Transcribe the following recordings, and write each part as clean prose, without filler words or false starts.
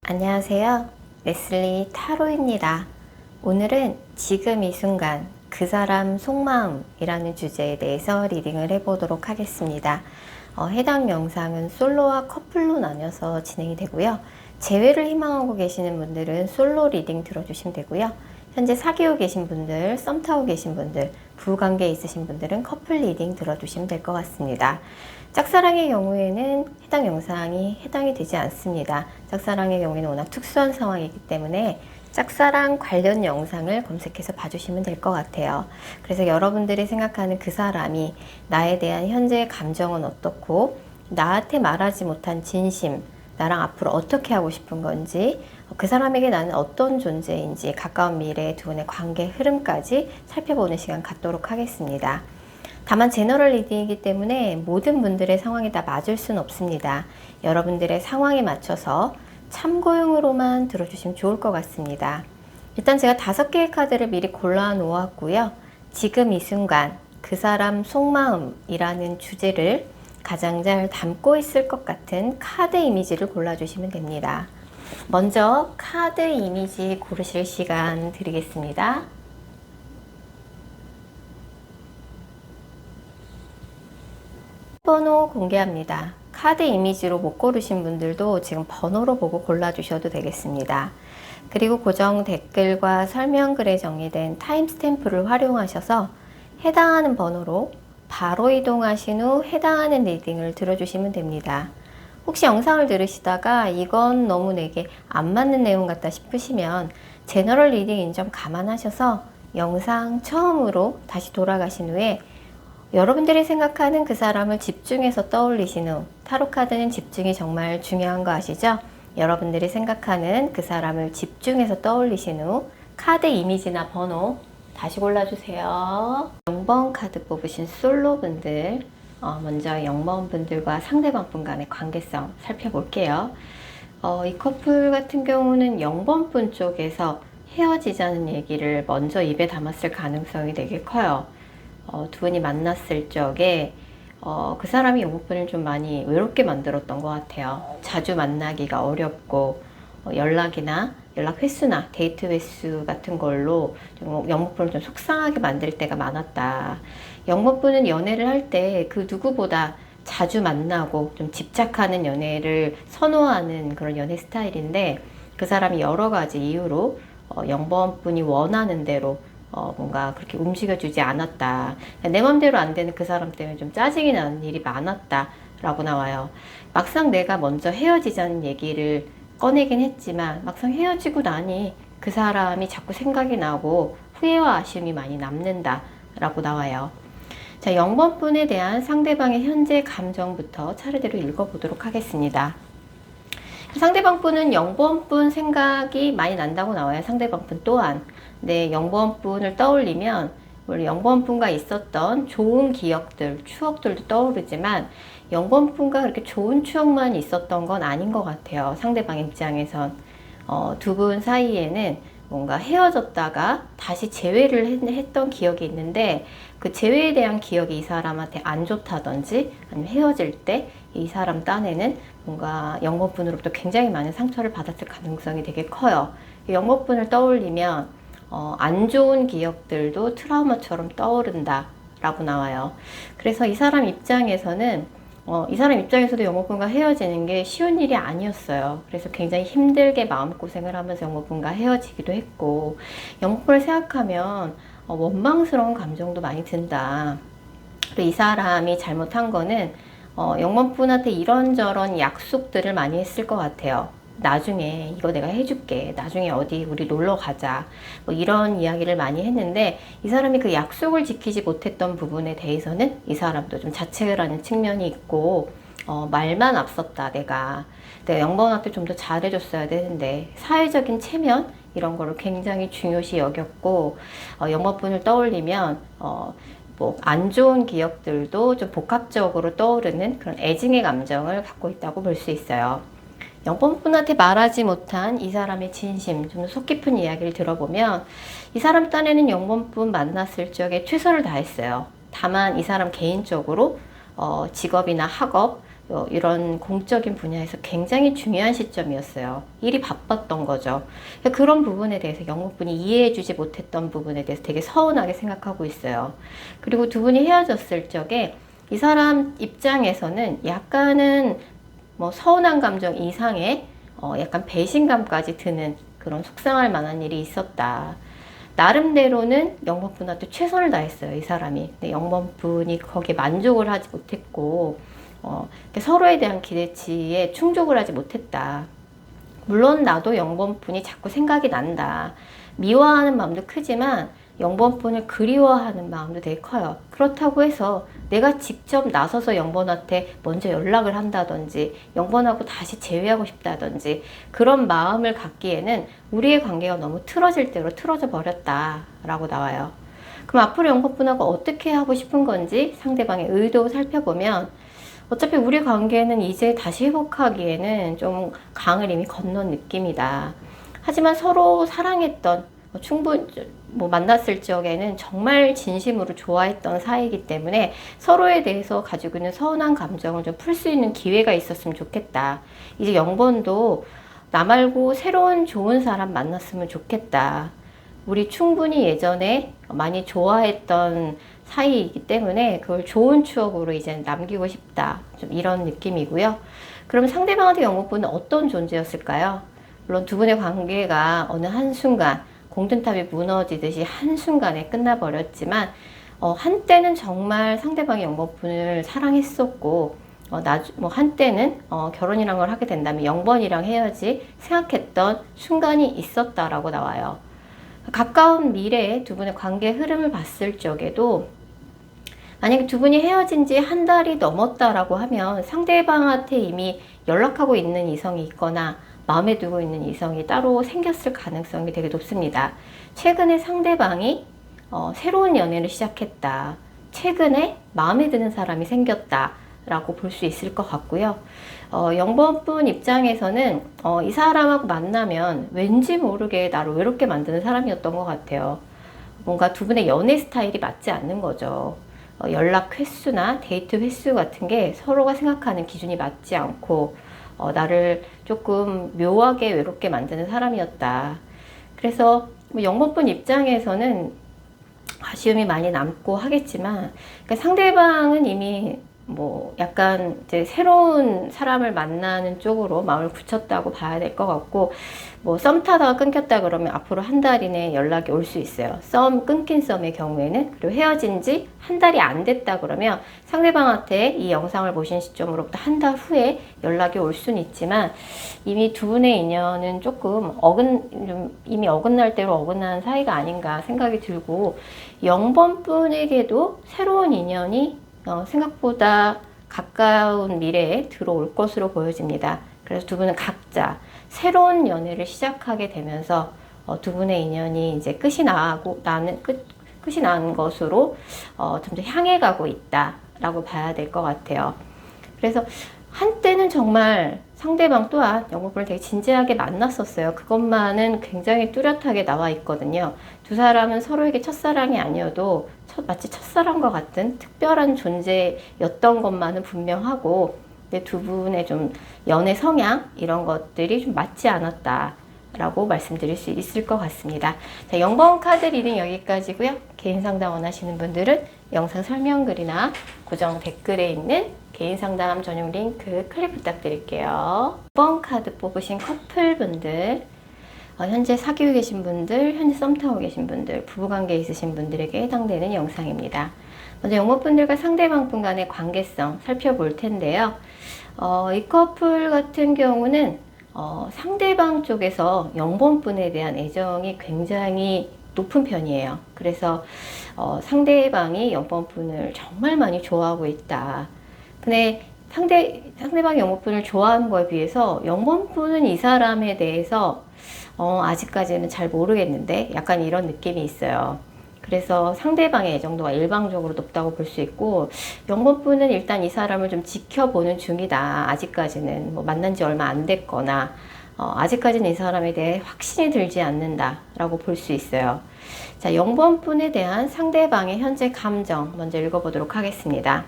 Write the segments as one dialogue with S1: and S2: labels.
S1: 안녕하세요. 레슬리 타로입니다. 오늘은 지금 이 순간 그 사람 속마음이라는 주제에 대해서 리딩을 해보도록 하겠습니다. 해당 영상은 솔로와 커플로 나뉘어서 진행이 되고요. 재회를 희망하고 계시는 분들은 솔로 리딩 들어주시면 되고요. 현재 사귀고 계신 분들, 썸 타고 계신 분들, 부부관계에 있으신 분들은 커플 리딩 들어주시면 될 것 같습니다. 짝사랑의 경우에는 해당 영상이 해당이 되지 않습니다. 짝사랑의 경우에는 워낙 특수한 상황이기 때문에 짝사랑 관련 영상을 검색해서 봐주시면 될 것 같아요. 그래서 여러분들이 생각하는 그 사람이 나에 대한 현재의 감정은 어떻고, 나한테 말하지 못한 진심, 나랑 앞으로 어떻게 하고 싶은 건지, 그 사람에게 나는 어떤 존재인지 가까운 미래의 두 분의 관계 흐름까지 살펴보는 시간 갖도록 하겠습니다. 다만 제너럴 리딩이기 때문에 모든 분들의 상황이 다 맞을 수는 없습니다. 여러분들의 상황에 맞춰서 참고용으로만 들어주시면 좋을 것 같습니다. 일단 제가 5개의 카드를 미리 골라 놓았고요. 지금 이 순간 그 사람 속마음이라는 주제를 가장 잘 담고 있을 것 같은 카드 이미지를 골라주시면 됩니다. 먼저 카드 이미지 고르실 시간 드리겠습니다. 번호 공개합니다. 카드 이미지로 못 고르신 분들도 지금 번호로 보고 골라주셔도 되겠습니다. 그리고 고정 댓글과 설명글에 정리된 타임스탬프를 활용하셔서 해당하는 번호로 바로 이동하신 후 해당하는 리딩을 들어주시면 됩니다. 혹시 영상을 들으시다가 이건 너무 내게 안 맞는 내용 같다 싶으시면 제너럴 리딩인 점 감안하셔서 영상 처음으로 다시 돌아가신 후에 여러분들이 생각하는 그 사람을 집중해서 떠올리신 후, 타로카드는 집중이 정말 중요한 거 아시죠? 여러분들이 생각하는 그 사람을 집중해서 떠올리신 후 카드 이미지나 번호 다시 골라주세요. 0번 카드 뽑으신 솔로분들, 먼저 0번 분들과 상대방 분 간의 관계성 살펴볼게요. 이 커플 같은 경우는 0번 분 쪽에서 헤어지자는 얘기를 먼저 입에 담았을 가능성이 되게 커요. 두 분이 만났을 적에 그 사람이 0번 분을 좀 많이 외롭게 만들었던 것 같아요. 자주 만나기가 어렵고 연락이나 연락 횟수나 데이트 횟수 같은 걸로 좀 영목분을 좀 속상하게 만들 때가 많았다. 영목분은 연애를 할 때 그 누구보다 자주 만나고 좀 집착하는 연애를 선호하는 그런 연애 스타일인데 그 사람이 여러 가지 이유로 영번분이 원하는 대로 뭔가 그렇게 움직여주지 않았다. 내 맘대로 안 되는 그 사람 때문에 좀 짜증이 나는 일이 많았다 라고 나와요. 막상 내가 먼저 헤어지자는 얘기를 꺼내긴 했지만 막상 헤어지고 나니 그 사람이 자꾸 생각이 나고 후회와 아쉬움이 많이 남는다 라고 나와요. 자, 0번 분에 대한 상대방의 현재 감정부터 차례대로 읽어보도록 하겠습니다. 상대방 분은 0번 분 생각이 많이 난다고 나와요. 상대방 분 또한. 네, 0번 분을 떠올리면 물론 0번 분과 있었던 좋은 기억들, 추억들도 떠오르지만 0번 분과 그렇게 좋은 추억만 있었던 건 아닌 것 같아요. 상대방 입장에선. 두 분 사이에는 뭔가 헤어졌다가 다시 재회를 했던 기억이 있는데 그 재회에 대한 기억이 이 사람한테 안 좋다든지 아니면 헤어질 때 이 사람 딴에는 뭔가 영업분으로부터 굉장히 많은 상처를 받았을 가능성이 되게 커요. 영업분을 떠올리면 안 좋은 기억들도 트라우마처럼 떠오른다 라고 나와요. 그래서 이 사람 입장에서는 이 사람 입장에서도 영업분과 헤어지는 게 쉬운 일이 아니었어요. 그래서 굉장히 힘들게 마음고생을 하면서 영업분과 헤어지기도 했고 영업분을 생각하면 원망스러운 감정도 많이 든다. 그리고 이 사람이 잘못한 거는 영업분한테 이런저런 약속들을 많이 했을 것 같아요. 나중에 이거 내가 해줄게. 나중에 어디 우리 놀러 가자. 뭐 이런 이야기를 많이 했는데 이 사람이 그 약속을 지키지 못했던 부분에 대해서는 이 사람도 좀 자책을 하는 측면이 있고 말만 앞섰다 내가 0번한테 좀 더 잘해줬어야 되는데 사회적인 체면 이런 거를 굉장히 중요시 여겼고 0번분을 떠올리면 뭐 안 좋은 기억들도 좀 복합적으로 떠오르는 그런 애증의 감정을 갖고 있다고 볼 수 있어요. 0번 분한테 말하지 못한 이 사람의 진심, 좀 속 깊은 이야기를 들어보면 이 사람 딴에는 0번 분 만났을 적에 최선을 다했어요. 다만 이 사람 개인적으로 직업이나 학업, 이런 공적인 분야에서 굉장히 중요한 시점이었어요. 일이 바빴던 거죠. 그런 부분에 대해서 영목분이 이해해주지 못했던 부분에 대해서 되게 서운하게 생각하고 있어요. 그리고 두 분이 헤어졌을 적에 이 사람 입장에서는 약간은 뭐 서운한 감정 이상의 약간 배신감까지 드는 그런 속상할 만한 일이 있었다. 나름대로는 영범분한테 최선을 다했어요, 이 사람이. 근데 영범분이 거기에 만족을 하지 못했고, 서로에 대한 기대치에 충족을 하지 못했다. 물론 나도 영범분이 자꾸 생각이 난다. 미워하는 마음도 크지만 영번분을 그리워하는 마음도 되게 커요. 그렇다고 해서 내가 직접 나서서 영번한테 먼저 연락을 한다든지 영번하고 다시 재회하고 싶다든지 그런 마음을 갖기에는 우리의 관계가 너무 틀어질 대로 틀어져 버렸다 라고 나와요. 그럼 앞으로 영번분하고 어떻게 하고 싶은 건지 상대방의 의도 살펴보면 어차피 우리 관계는 이제 다시 회복하기에는 좀 강을 이미 건넌 느낌이다. 하지만 서로 사랑했던 충분히 만났을 적에는 정말 진심으로 좋아했던 사이이기 때문에 서로에 대해서 가지고 있는 서운한 감정을 좀 풀 수 있는 기회가 있었으면 좋겠다. 이제 영번도 나 말고 새로운 좋은 사람 만났으면 좋겠다. 우리 충분히 예전에 많이 좋아했던 사이이기 때문에 그걸 좋은 추억으로 이제 남기고 싶다. 좀 이런 느낌이고요. 그럼 상대방한테 영번은 어떤 존재였을까요? 물론 두 분의 관계가 어느 한순간 공든탑이 무너지듯이 한순간에 끝나버렸지만 한때는 정말 상대방의 영번분을 사랑했었고 한때는 결혼이란 걸 하게 된다면 영번이랑 해야지 생각했던 순간이 있었다라고 나와요. 가까운 미래에 두 분의 관계의 흐름을 봤을 적에도 만약에 두 분이 헤어진 지 한 달이 넘었다라고 하면 상대방한테 이미 연락하고 있는 이성이 있거나 마음에 두고 있는 이성이 따로 생겼을 가능성이 되게 높습니다. 최근에 상대방이 새로운 연애를 시작했다. 최근에 마음에 드는 사람이 생겼다. 라고 볼 수 있을 것 같고요. 영번분 입장에서는 이 사람하고 만나면 왠지 모르게 나를 외롭게 만드는 사람이었던 것 같아요. 뭔가 두 분의 연애 스타일이 맞지 않는 거죠. 연락 횟수나 데이트 횟수 같은 게 서로가 생각하는 기준이 맞지 않고 나를 조금 묘하게 외롭게 만드는 사람이었다. 그래서 영번분 입장에서는 아쉬움이 많이 남고 하겠지만 그러니까 상대방은 이미 약간 이제 새로운 사람을 만나는 쪽으로 마음을 굳혔다고 봐야 될 것 같고 썸 타다가 끊겼다 그러면 앞으로 한 달 이내에 연락이 올 수 있어요. 끊긴 썸의 경우에는. 그리고 헤어진 지 한 달이 안 됐다 그러면 상대방한테 이 영상을 보신 시점으로부터 한 달 후에 연락이 올 수는 있지만 이미 두 분의 인연은 조금 이미 어긋날 대로 어긋난 사이가 아닌가 생각이 들고 영번분에게도 새로운 인연이 생각보다 가까운 미래에 들어올 것으로 보여집니다. 그래서 두 분은 각자 새로운 연애를 시작하게 되면서 두 분의 인연이 이제 끝이 난 것으로 점점 향해 가고 있다라고 봐야 될 것 같아요. 그래서 한때는 정말 상대방 또한 영번분을 되게 진지하게 만났었어요. 그것만은 굉장히 뚜렷하게 나와 있거든요. 두 사람은 서로에게 첫사랑이 아니어도 마치 첫사랑과 같은 특별한 존재였던 것만은 분명하고 근데 두 분의 좀 연애 성향 이런 것들이 좀 맞지 않았다라고 말씀드릴 수 있을 것 같습니다. 자, 영번 카드 리딩 여기까지고요. 개인 상담 원하시는 분들은 영상 설명글이나 고정 댓글에 있는 개인 상담 전용 링크 클릭 부탁드릴게요. 6번 카드 뽑으신 커플분들, 현재 사귀고 계신 분들, 현재 썸 타고 계신 분들, 부부관계에 있으신 분들에게 해당되는 영상입니다. 먼저 영번분들과 상대방분 간의 관계성 살펴볼 텐데요. 이 커플 같은 경우는 상대방 쪽에서 영번분에 대한 애정이 굉장히 높은 편이에요. 그래서 상대방이 영번분을 정말 많이 좋아하고 있다. 근데 상대방이 영번분을 좋아하는 거에 비해서 영번분은 이 사람에 대해서 아직까지는 잘 모르겠는데 약간 이런 느낌이 있어요. 그래서 상대방의 애정도가 일방적으로 높다고 볼 수 있고 영번분은 일단 이 사람을 좀 지켜보는 중이다. 아직까지는 만난 지 얼마 안 됐거나 아직까지는 이 사람에 대해 확신이 들지 않는다 라고 볼 수 있어요. 자, 영번분에 대한 상대방의 현재 감정 먼저 읽어보도록 하겠습니다.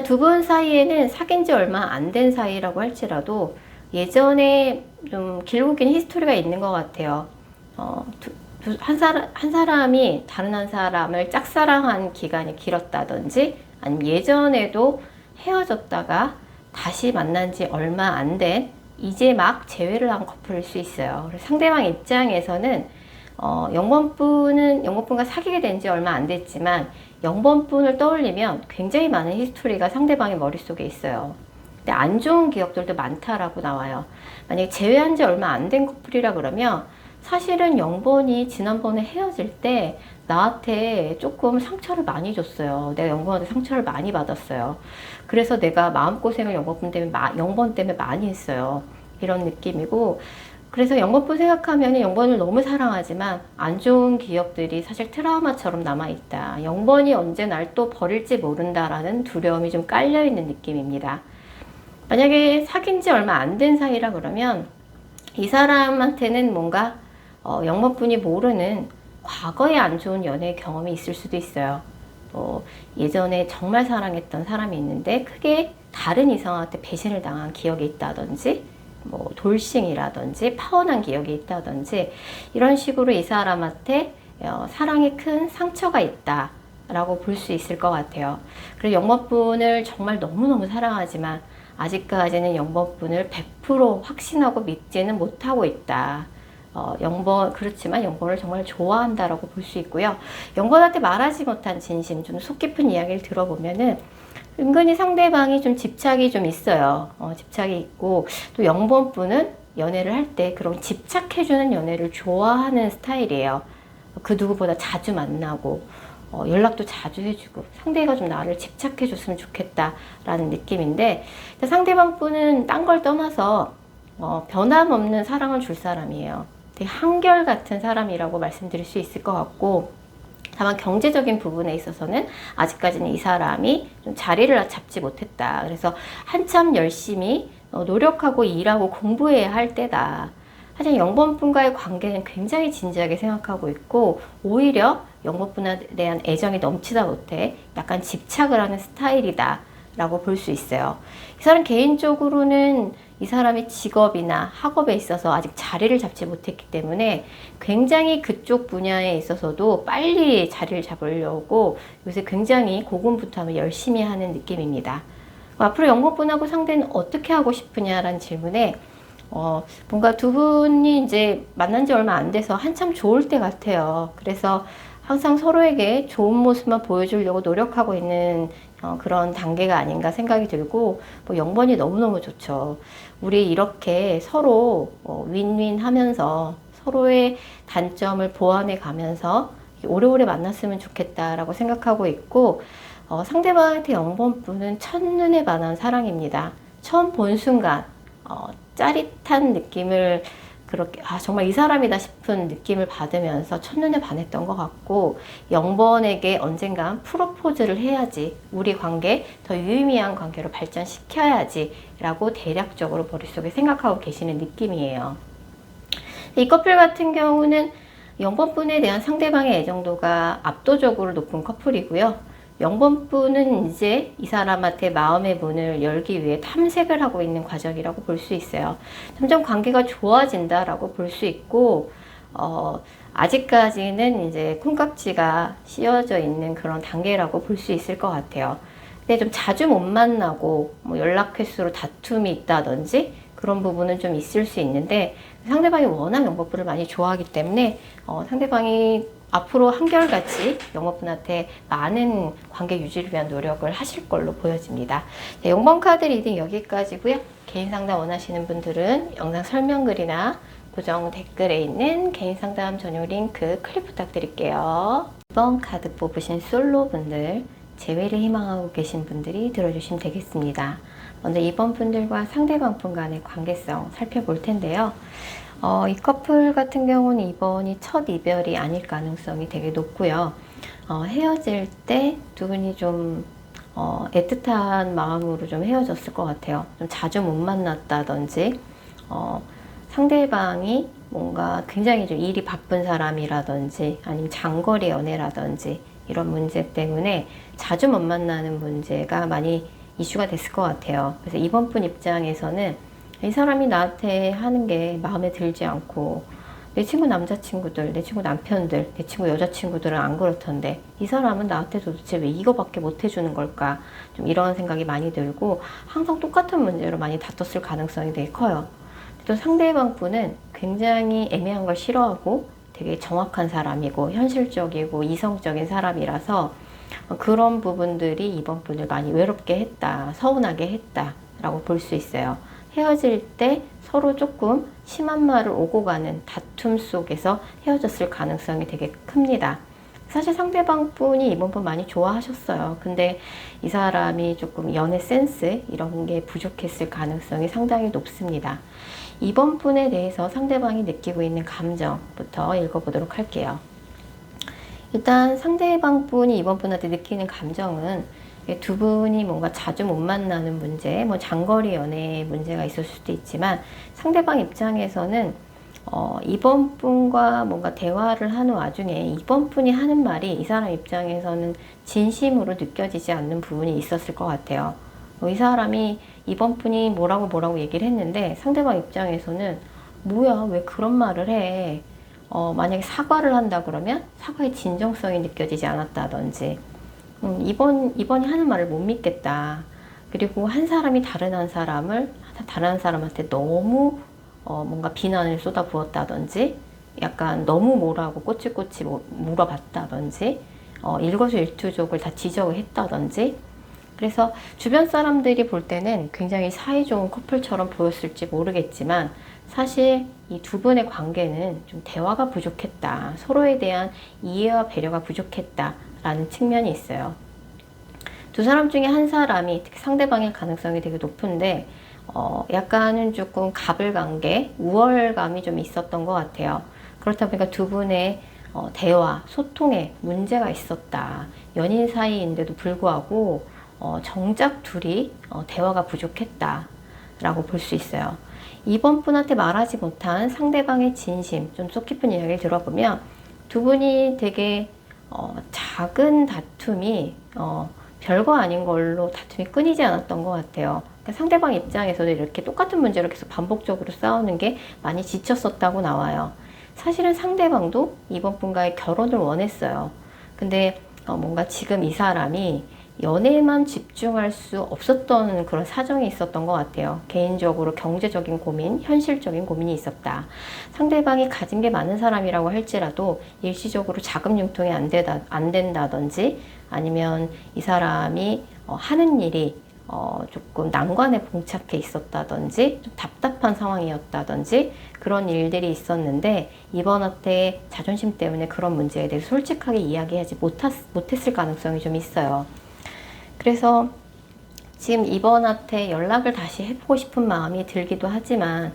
S1: 두 분 사이에는 사귄 지 얼마 안 된 사이라고 할지라도 예전에 좀 길고 긴 히스토리가 있는 것 같아요. 한 사람이 다른 한 사람을 짝사랑한 기간이 길었다든지 아니면 예전에도 헤어졌다가 다시 만난 지 얼마 안 된 이제 막 재회를 한 커플일 수 있어요. 그래서 상대방 입장에서는 영번분과 사귀게 된 지 얼마 안 됐지만 영번분을 떠올리면 굉장히 많은 히스토리가 상대방의 머릿속에 있어요. 근데 안 좋은 기억들도 많다라고 나와요. 만약에 재회한 지 얼마 안 된 커플이라 그러면 사실은 영번이 지난번에 헤어질 때 나한테 조금 상처를 많이 줬어요. 내가 영번한테 상처를 많이 받았어요. 그래서 내가 마음고생을 영번 때문에 많이 했어요. 이런 느낌이고, 그래서 영번분 생각하면 영번을 너무 사랑하지만 안 좋은 기억들이 사실 트라우마처럼 남아있다. 영번이 언제 날 또 버릴지 모른다라는 두려움이 좀 깔려있는 느낌입니다. 만약에 사귄 지 얼마 안 된 사이라 그러면 이 사람한테는 뭔가 영번분이 모르는 과거에 안 좋은 연애 경험이 있을 수도 있어요. 예전에 정말 사랑했던 사람이 있는데 크게 다른 이성한테 배신을 당한 기억이 있다든지 돌싱이라든지 파혼한 기억이 있다든지 이런 식으로 이 사람한테 사랑에 큰 상처가 있다 라고 볼 수 있을 것 같아요. 그리고 영번분을 정말 너무너무 사랑하지만 아직까지는 영번분을 100% 확신하고 믿지는 못하고 있다. 그렇지만 영번을 정말 좋아한다라고 볼 수 있고요. 영번한테 말하지 못한 진심, 좀 속 깊은 이야기를 들어보면은 은근히 상대방이 좀 집착이 좀 있어요. 집착이 있고, 또 영번분은 연애를 할 때 그런 집착해주는 연애를 좋아하는 스타일이에요. 그 누구보다 자주 만나고, 연락도 자주 해주고, 상대가 좀 나를 집착해줬으면 좋겠다라는 느낌인데, 상대방 분은 딴 걸 떠나서, 변함없는 사랑을 줄 사람이에요. 되게 한결같은 사람이라고 말씀드릴 수 있을 것 같고, 다만 경제적인 부분에 있어서는 아직까지는 이 사람이 좀 자리를 잡지 못했다. 그래서 한참 열심히 노력하고 일하고 공부해야 할 때다. 하지만 영번분과의 관계는 굉장히 진지하게 생각하고 있고, 오히려 영번분에 대한 애정이 넘치다 못해 약간 집착을 하는 스타일이다 라고 볼 수 있어요. 이 사람 개인적으로는 이 사람이 직업이나 학업에 있어서 아직 자리를 잡지 못했기 때문에 굉장히 그쪽 분야에 있어서도 빨리 자리를 잡으려고 요새 굉장히 고군분투하며 열심히 하는 느낌입니다. 앞으로 영번분하고 상대는 어떻게 하고 싶으냐라는 질문에 뭔가 두 분이 이제 만난 지 얼마 안 돼서 한참 좋을 때 같아요. 그래서 항상 서로에게 좋은 모습만 보여주려고 노력하고 있는 그런 단계가 아닌가 생각이 들고, 영번이 너무너무 좋죠. 우리 이렇게 서로 윈윈 하면서 서로의 단점을 보완해 가면서 오래오래 만났으면 좋겠다라고 생각하고 있고, 상대방한테 영번분은 첫눈에 반한 사랑입니다. 처음 본 순간 짜릿한 느낌을 그렇게 정말 이 사람이다 싶은 느낌을 받으면서 첫눈에 반했던 것 같고, 영번에게 언젠간 프로포즈를 해야지, 우리 관계 더 유의미한 관계로 발전시켜야지 라고 대략적으로 머릿속에 생각하고 계시는 느낌이에요. 이 커플 같은 경우는 영번분에 대한 상대방의 애정도가 압도적으로 높은 커플이고요. 영번분은 이제 이 사람한테 마음의 문을 열기 위해 탐색을 하고 있는 과정이라고 볼 수 있어요. 점점 관계가 좋아진다라고 볼 수 있고, 아직까지는 이제 콩깍지가 씌워져 있는 그런 단계라고 볼 수 있을 것 같아요. 근데 좀 자주 못 만나고 연락 횟수로 다툼이 있다든지 그런 부분은 좀 있을 수 있는데, 상대방이 워낙 영번분을 많이 좋아하기 때문에 상대방이 앞으로 한결같이 영번분한테 많은 관계 유지를 위한 노력을 하실 걸로 보여집니다. 네, 영번 카드 리딩 여기까지고요. 개인 상담 원하시는 분들은 영상 설명글이나 고정 댓글에 있는 개인 상담 전용 링크 클릭 부탁드릴게요. 이번 카드 뽑으신 솔로 분들, 재회를 희망하고 계신 분들이 들어주시면 되겠습니다. 먼저 이번 분들과 상대방 분 간의 관계성 살펴볼 텐데요. 이 커플 같은 경우는 이번이 첫 이별이 아닐 가능성이 되게 높고요. 헤어질 때 두 분이 좀 애틋한 마음으로 좀 헤어졌을 것 같아요. 좀 자주 못 만났다든지, 상대방이 뭔가 굉장히 좀 일이 바쁜 사람이라든지 아니면 장거리 연애라든지 이런 문제 때문에 자주 못 만나는 문제가 많이 이슈가 됐을 것 같아요. 그래서 이번 분 입장에서는 이 사람이 나한테 하는 게 마음에 들지 않고, 내 친구 남자친구들, 내 친구 남편들, 내 친구 여자친구들은 안 그렇던데 이 사람은 나한테 도대체 왜 이거밖에 못 해주는 걸까? 좀 이런 생각이 많이 들고, 항상 똑같은 문제로 많이 다퉜을 가능성이 되게 커요. 또 상대방 분은 굉장히 애매한 걸 싫어하고 되게 정확한 사람이고 현실적이고 이성적인 사람이라서 그런 부분들이 이번 분을 많이 외롭게 했다, 서운하게 했다 라고 볼 수 있어요. 헤어질 때 서로 조금 심한 말을 오고 가는 다툼 속에서 헤어졌을 가능성이 되게 큽니다. 사실 상대방 분이 이번 분 많이 좋아하셨어요. 근데 이 사람이 조금 연애 센스 이런 게 부족했을 가능성이 상당히 높습니다. 이번 분에 대해서 상대방이 느끼고 있는 감정부터 읽어보도록 할게요. 일단 상대방 분이 이번 분한테 느끼는 감정은 두 분이 뭔가 자주 못 만나는 문제, 뭐 장거리 연애에 문제가 있을 수도 있지만, 상대방 입장에서는 이번 분과 뭔가 대화를 하는 와중에 이번 분이 하는 말이 이 사람 입장에서는 진심으로 느껴지지 않는 부분이 있었을 것 같아요. 이 사람이 이번 분이 뭐라고 얘기를 했는데 상대방 입장에서는 뭐야, 왜 그런 말을 해? 만약에 사과를 한다 그러면 사과의 진정성이 느껴지지 않았다든지, 이번이 하는 말을 못 믿겠다. 그리고 한 사람이 다른 한 사람한테 너무 뭔가 비난을 쏟아부었다든지, 약간 너무 뭐라고 꼬치꼬치 물어봤다든지, 일거수일투족을 다 지적을 했다든지. 그래서 주변 사람들이 볼 때는 굉장히 사이좋은 커플처럼 보였을지 모르겠지만, 사실 이 두 분의 관계는 좀 대화가 부족했다, 서로에 대한 이해와 배려가 부족했다라는 측면이 있어요. 두 사람 중에 한 사람이, 특히 상대방일 가능성이 되게 높은데, 약간은 조금 가불관계, 우월감이 좀 있었던 것 같아요. 그렇다 보니까 두 분의 대화, 소통에 문제가 있었다. 연인 사이인데도 불구하고 정작 둘이 대화가 부족했다라고 볼 수 있어요. 이번 분한테 말하지 못한 상대방의 진심, 좀 속 깊은 이야기를 들어보면 두 분이 되게 작은 다툼이 별거 아닌 걸로 다툼이 끊이지 않았던 것 같아요. 그러니까 상대방 입장에서도 이렇게 똑같은 문제로 계속 반복적으로 싸우는 게 많이 지쳤었다고 나와요. 사실은 상대방도 이번 분과의 결혼을 원했어요. 근데 뭔가 지금 이 사람이 연애에만 집중할 수 없었던 그런 사정이 있었던 것 같아요. 개인적으로 경제적인 고민, 현실적인 고민이 있었다. 상대방이 가진 게 많은 사람이라고 할지라도 일시적으로 자금 융통이 안 된다든지, 아니면 이 사람이 하는 일이 조금 난관에 봉착해 있었다든지, 좀 답답한 상황이었다든지, 그런 일들이 있었는데 이번한테 자존심 때문에 그런 문제에 대해서 솔직하게 이야기하지 못했을 가능성이 좀 있어요. 그래서 지금 이번한테 연락을 다시 해보고 싶은 마음이 들기도 하지만,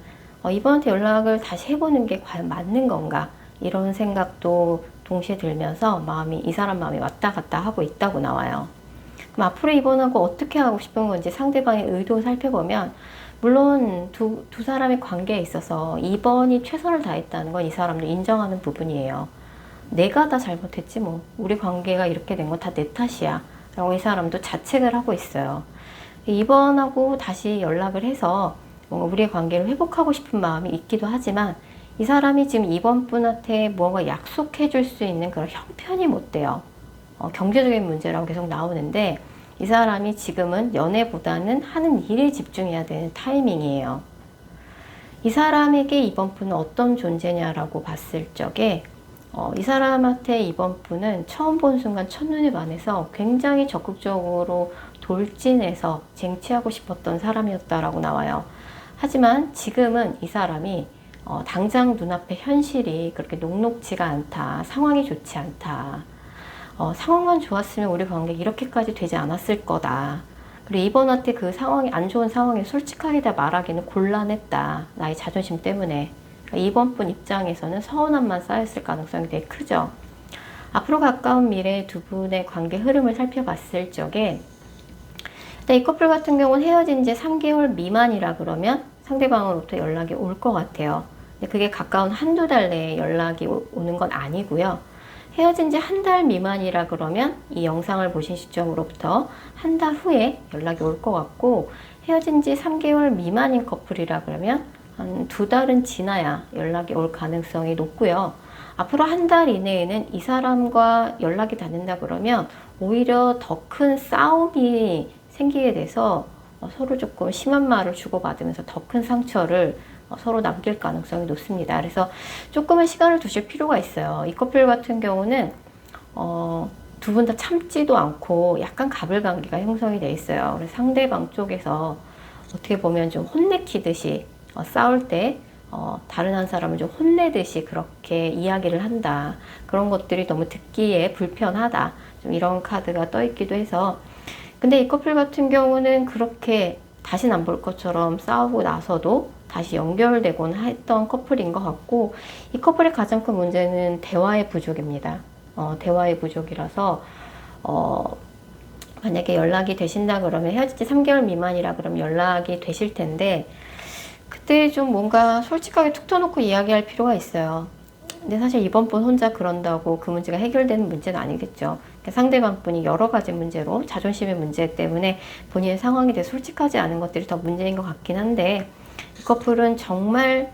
S1: 이번한테 연락을 다시 해보는 게 과연 맞는 건가, 이런 생각도 동시에 들면서 이 사람 마음이 왔다 갔다 하고 있다고 나와요. 그럼 앞으로 이번하고 어떻게 하고 싶은 건지 상대방의 의도 살펴보면, 물론 두 사람의 관계에 있어서 이번이 최선을 다했다는 건 이 사람도 인정하는 부분이에요. 내가 다 잘못했지 뭐, 우리 관계가 이렇게 된 건 다 내 탓이야 라고 이 사람도 자책을 하고 있어요. 이번하고 다시 연락을 해서 뭔가 우리의 관계를 회복하고 싶은 마음이 있기도 하지만, 이 사람이 지금 이번 분한테 뭔가 약속해 줄 수 있는 그런 형편이 못 돼요. 경제적인 문제라고 계속 나오는데, 이 사람이 지금은 연애보다는 하는 일에 집중해야 되는 타이밍이에요. 이 사람에게 이번 분은 어떤 존재냐라고 봤을 적에, 이 사람한테 이번 분은 처음 본 순간 첫눈에 반해서 굉장히 적극적으로 돌진해서 쟁취하고 싶었던 사람이었다라고 나와요. 하지만 지금은 이 사람이 당장 눈앞의 현실이 그렇게 녹록지가 않다, 상황이 좋지 않다, 상황만 좋았으면 우리 관계 이렇게까지 되지 않았을 거다, 그리고 이번한테 그 상황이 안 좋은 상황에 솔직하게 다 말하기는 곤란했다, 나의 자존심 때문에. 이번 분 입장에서는 서운함만 쌓였을 가능성이 되게 크죠. 앞으로 가까운 미래 두 분의 관계 흐름을 살펴봤을 적에, 이 커플 같은 경우는 헤어진 지 3개월 미만이라 그러면 상대방으로부터 연락이 올 것 같아요. 근데 그게 가까운 한두 달 내에 연락이 오는 건 아니고요. 헤어진 지 한 달 미만이라 그러면 이 영상을 보신 시점으로부터 한 달 후에 연락이 올 것 같고, 헤어진 지 3개월 미만인 커플이라 그러면 한 2달은 지나야 연락이 올 가능성이 높고요. 앞으로 한 달 이내에는 이 사람과 연락이 닿는다 그러면 오히려 더 큰 싸움이 생기게 돼서 서로 조금 심한 말을 주고받으면서 더 큰 상처를 서로 남길 가능성이 높습니다. 그래서 조금은 시간을 두실 필요가 있어요. 이 커플 같은 경우는 두 분 다 참지도 않고 약간 가불관계가 형성이 돼 있어요. 그래서 상대방 쪽에서 어떻게 보면 좀 혼내키듯이 싸울 때 다른 한 사람을 좀 혼내듯이 그렇게 이야기를 한다. 그런 것들이 너무 듣기에 불편하다. 좀 이런 카드가 떠 있기도 해서, 근데 이 커플 같은 경우는 그렇게 다시는 안 볼 것처럼 싸우고 나서도 다시 연결되곤 했던 커플인 것 같고, 이 커플의 가장 큰 문제는 대화의 부족입니다. 대화의 부족이라서 만약에 연락이 되신다 그러면, 헤어진 지 3개월 미만이라 그러면 연락이 되실 텐데, 그때 좀 뭔가 솔직하게 툭 터놓고 이야기할 필요가 있어요. 근데 사실 이번 분 혼자 그런다고 그 문제가 해결되는 문제는 아니겠죠. 상대방 분이 여러 가지 문제로, 자존심의 문제 때문에 본인의 상황에 대해 솔직하지 않은 것들이 더 문제인 것 같긴 한데, 이 커플은 정말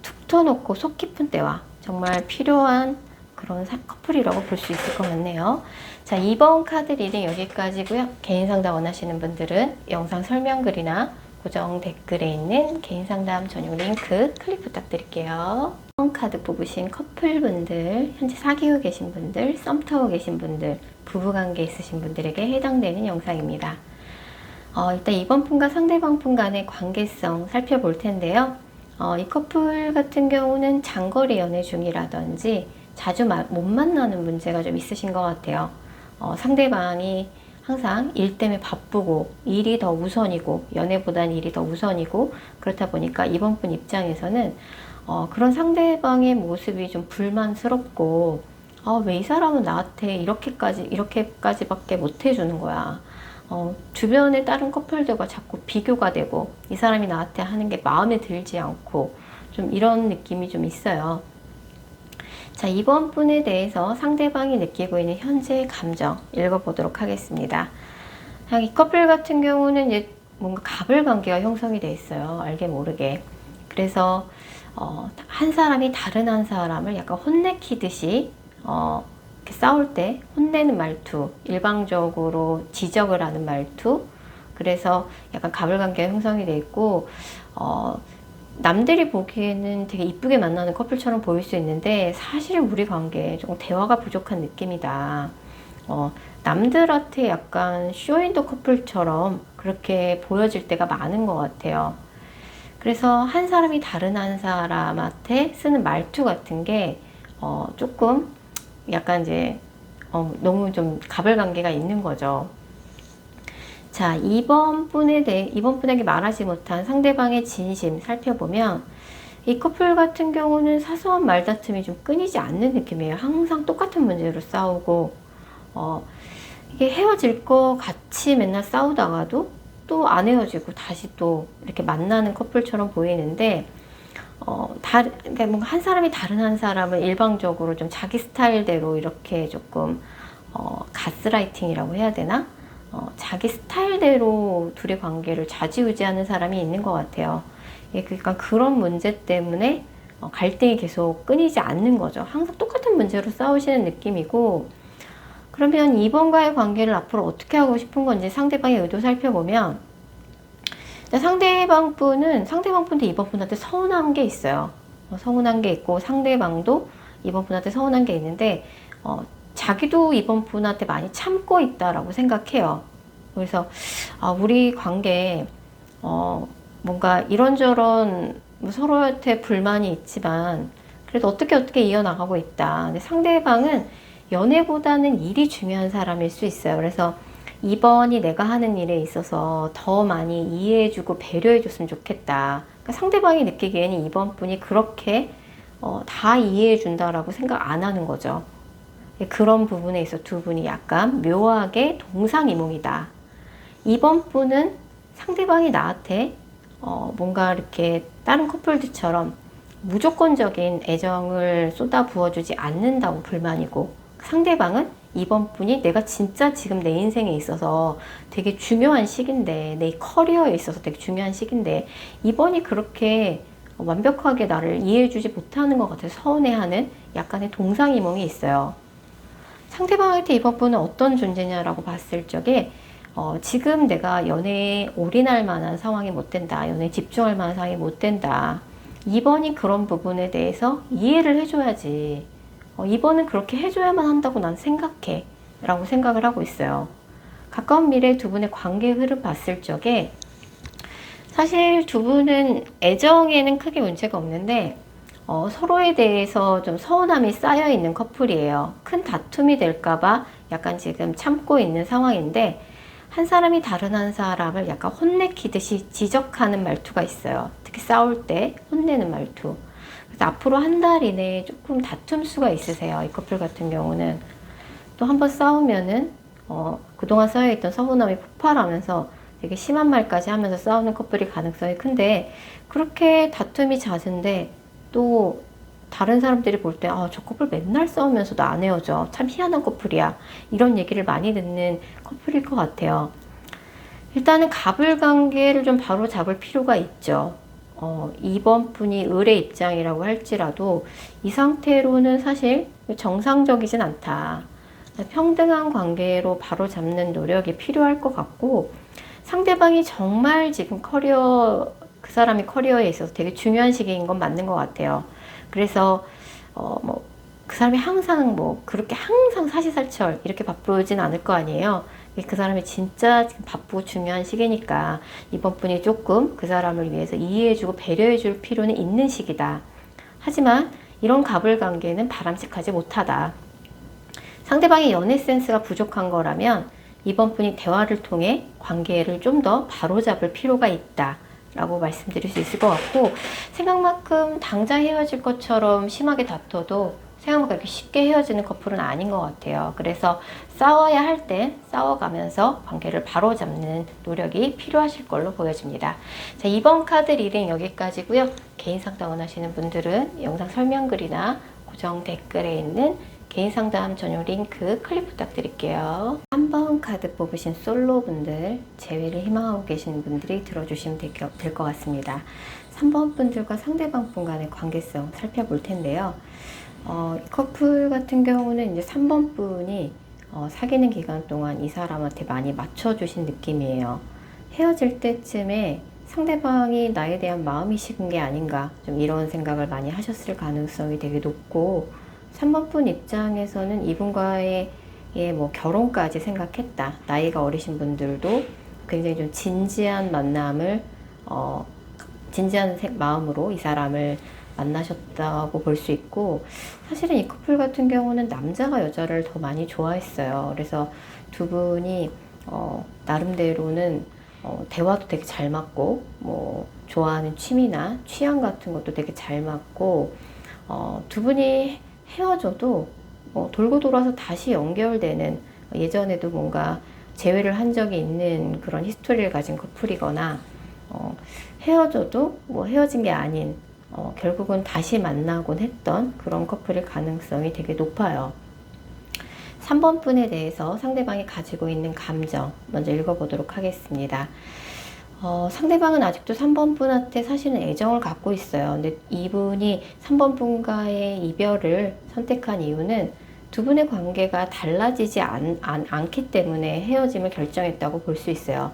S1: 툭 터놓고 속 깊은 대화, 정말 필요한 그런 커플이라고 볼 수 있을 것 같네요. 자, 2번 카드 리딩 여기까지고요. 개인 상담 원하시는 분들은 영상 설명글이나 고정 댓글에 있는 개인 상담 전용 링크 클릭 부탁드릴게요. 2번 카드 뽑으신 커플분들, 현재 사귀고 계신 분들, 썸 타고 계신 분들, 부부관계 있으신 분들에게 해당되는 영상입니다. 일단 이번 분과 상대방 분 간의 관계성 살펴볼 텐데요. 이 커플 같은 경우는 장거리 연애 중이라든지 자주 못 만나는 문제가 좀 있으신 것 같아요. 상대방이 항상 일 때문에 바쁘고 일이 더 우선이고, 연애보다는 일이 더 우선이고, 그렇다 보니까 이번 분 입장에서는 그런 상대방의 모습이 좀 불만스럽고, 왜 이 사람은 나한테 이렇게까지밖에 못 해주는 거야. 주변의 다른 커플들과 자꾸 비교가 되고, 이 사람이 나한테 하는 게 마음에 들지 않고, 좀 이런 느낌이 좀 있어요. 자, 이번 분에 대해서 상대방이 느끼고 있는 현재의 감정 읽어보도록 하겠습니다. 이 커플 같은 경우는 이제 뭔가 가불관계가 형성이 돼 있어요. 알게 모르게. 그래서 한 사람이 다른 한 사람을 약간 혼내키듯이 이렇게 싸울 때 혼내는 말투, 일방적으로 지적을 하는 말투, 그래서 약간 가불관계가 형성이 돼 있고, 남들이 보기에는 되게 이쁘게 만나는 커플처럼 보일 수 있는데, 사실은 우리 관계에 조금 대화가 부족한 느낌이다. 남들한테 약간 쇼윈도 커플처럼 그렇게 보여질 때가 많은 것 같아요. 그래서 한 사람이 다른 한 사람한테 쓰는 말투 같은 게 조금 약간 이제 너무 좀 가불관계가 있는 거죠. 자, 이번 분에게 말하지 못한 상대방의 진심 살펴보면, 이 커플 같은 경우는 사소한 말다툼이 좀 끊이지 않는 느낌이에요. 항상 똑같은 문제로 싸우고, 이게 헤어질 거 같이 맨날 싸우다가도 또 안 헤어지고 다시 또 이렇게 만나는 커플처럼 보이는데, 그러니까 뭔가 한 사람이 다른 한 사람을 일방적으로 좀 자기 스타일대로 이렇게 조금 가스라이팅이라고 해야 되나? 자기 스타일대로 둘의 관계를 좌지우지하는 사람이 있는 것 같아요. 그러니까 그런 문제 때문에 갈등이 계속 끊이지 않는 거죠. 항상 똑같은 문제로 싸우시는 느낌이고, 그러면 이번과의 관계를 앞으로 어떻게 하고 싶은 건지 상대방의 의도 살펴보면, 상대방 분도 이번 분한테 서운한 게 있어요. 서운한 게 있고, 상대방도 이번 분한테 서운한 게 있는데, 자기도 이번 분한테 많이 참고 있다라고 생각해요. 그래서 우리 관계 뭔가 이런저런 서로한테 불만이 있지만 그래도 어떻게 이어나가고 있다. 근데 상대방은 연애보다는 일이 중요한 사람일 수 있어요. 그래서 이번이 내가 하는 일에 있어서 더 많이 이해해주고 배려해줬으면 좋겠다. 그러니까 상대방이 느끼기에는 이번 분이 그렇게 다 이해해준다라고 생각 안 하는 거죠. 그런 부분에 있어 두 분이 약간 묘하게 동상이몽이다. 이번 분은 상대방이 나한테 뭔가 이렇게 다른 커플들처럼 무조건적인 애정을 쏟아 부어주지 않는다고 불만이고, 상대방은 이번 분이 내가 진짜 지금 내 인생에 있어서 되게 중요한 시기인데, 내 커리어에 있어서 되게 중요한 시기인데 이번이 그렇게 완벽하게 나를 이해해주지 못하는 것 같아서 서운해하는 약간의 동상이몽이 있어요. 상대방한테 이번 분은 어떤 존재냐라고 봤을 적에 지금 내가 연애에 올인할 만한 상황이 못 된다, 연애에 집중할 만한 상황이 못 된다, 2번이 그런 부분에 대해서 이해를 해줘야지, 2번은 그렇게 해줘야만 한다고 난 생각해 라고 생각을 하고 있어요. 가까운 미래 두 분의 관계 흐름 봤을 적에 사실 두 분은 애정에는 크게 문제가 없는데 서로에 대해서 좀 서운함이 쌓여 있는 커플이에요. 큰 다툼이 될까봐 약간 지금 참고 있는 상황인데, 한 사람이 다른 한 사람을 약간 혼내키듯이 지적하는 말투가 있어요. 특히 싸울 때 혼내는 말투. 그래서 앞으로 한 달 이내에 조금 다툼 수가 있으세요. 이 커플 같은 경우는. 또 한 번 싸우면은 그동안 쌓여있던 서운함이 폭발하면서 되게 심한 말까지 하면서 싸우는 커플이 가능성이 큰데, 그렇게 다툼이 잦은데 또 다른 사람들이 볼 때 저 커플 맨날 싸우면서도 안 헤어져, 참 희한한 커플이야, 이런 얘기를 많이 듣는 커플일 것 같아요. 일단은 갑을 관계를 좀 바로 잡을 필요가 있죠. 이번 분이 을의 입장이라고 할지라도 이 상태로는 사실 정상적이진 않다. 평등한 관계로 바로 잡는 노력이 필요할 것 같고, 상대방이 정말 지금 그 사람이 커리어에 있어서 되게 중요한 시기인 건 맞는 것 같아요. 그래서 그 사람이 항상 그렇게 항상 사시사철 이렇게 바쁘진 않을 거 아니에요. 그 사람이 진짜 지금 바쁘고 중요한 시기니까 이번 분이 조금 그 사람을 위해서 이해해주고 배려해줄 필요는 있는 시기다. 하지만 이런 갑을 관계는 바람직하지 못하다. 상대방의 연애 센스가 부족한 거라면 이번 분이 대화를 통해 관계를 좀 더 바로잡을 필요가 있다 라고 말씀드릴 수 있을 것 같고, 생각만큼 당장 헤어질 것처럼 심하게 다퉈도 생각만큼 그렇게 쉽게 헤어지는 커플은 아닌 것 같아요. 그래서 싸워야 할 때 싸워가면서 관계를 바로잡는 노력이 필요하실 걸로 보여집니다. 자, 이번 카드 리딩 여기까지고요. 개인 상담 원하시는 분들은 영상 설명글이나 고정 댓글에 있는 개인 상담 전용 링크 클릭 부탁드릴게요. 3번 카드 뽑으신 솔로 분들, 재회를 희망하고 계시는 분들이 들어주시면 될 것 같습니다. 3번 분들과 상대방 분 간의 관계성 살펴볼 텐데요. 이 커플 같은 경우는 이제 3번 분이 사귀는 기간 동안 이 사람한테 많이 맞춰주신 느낌이에요. 헤어질 때쯤에 상대방이 나에 대한 마음이 식은 게 아닌가, 좀 이런 생각을 많이 하셨을 가능성이 되게 높고, 3번 분 입장에서는 이분과의 결혼까지 생각했다. 나이가 어리신 분들도 굉장히 좀 진지한 만남을 진지한 마음으로 이 사람을 만나셨다고 볼 수 있고, 사실은 이 커플 같은 경우는 남자가 여자를 더 많이 좋아했어요. 그래서 두 분이 나름대로는 대화도 되게 잘 맞고, 좋아하는 취미나 취향 같은 것도 되게 잘 맞고, 두 분이 헤어져도 돌고 돌아서 다시 연결되는, 예전에도 뭔가 재회를 한 적이 있는 그런 히스토리를 가진 커플이거나, 헤어져도 헤어진 게 아닌 결국은 다시 만나곤 했던 그런 커플일 가능성이 되게 높아요. 3번 분에 대해서 상대방이 가지고 있는 감정 먼저 읽어보도록 하겠습니다. 상대방은 아직도 3번 분한테 사실은 애정을 갖고 있어요. 근데 이분이 3번 분과의 이별을 선택한 이유는 두 분의 관계가 달라지지 않기 때문에 헤어짐을 결정했다고 볼 수 있어요.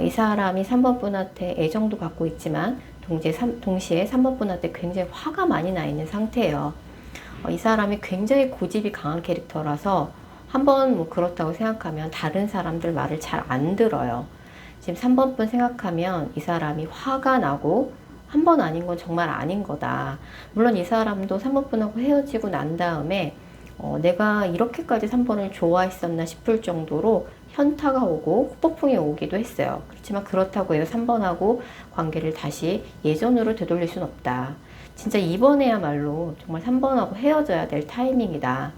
S1: 이 사람이 3번 분한테 애정도 갖고 있지만 동시에 3번 분한테 굉장히 화가 많이 나 있는 상태예요. 이 사람이 굉장히 고집이 강한 캐릭터라서 한번 그렇다고 생각하면 다른 사람들 말을 잘 안 들어요. 지금 3번 분 생각하면 이 사람이 화가 나고 한 번 아닌 건 정말 아닌 거다. 물론 이 사람도 3번 분하고 헤어지고 난 다음에 내가 이렇게까지 3번을 좋아했었나 싶을 정도로 현타가 오고 후폭풍이 오기도 했어요. 그렇지만 그렇다고 해서 3번하고 관계를 다시 예전으로 되돌릴 순 없다. 진짜 이번에야말로 정말 3번하고 헤어져야 될 타이밍이다.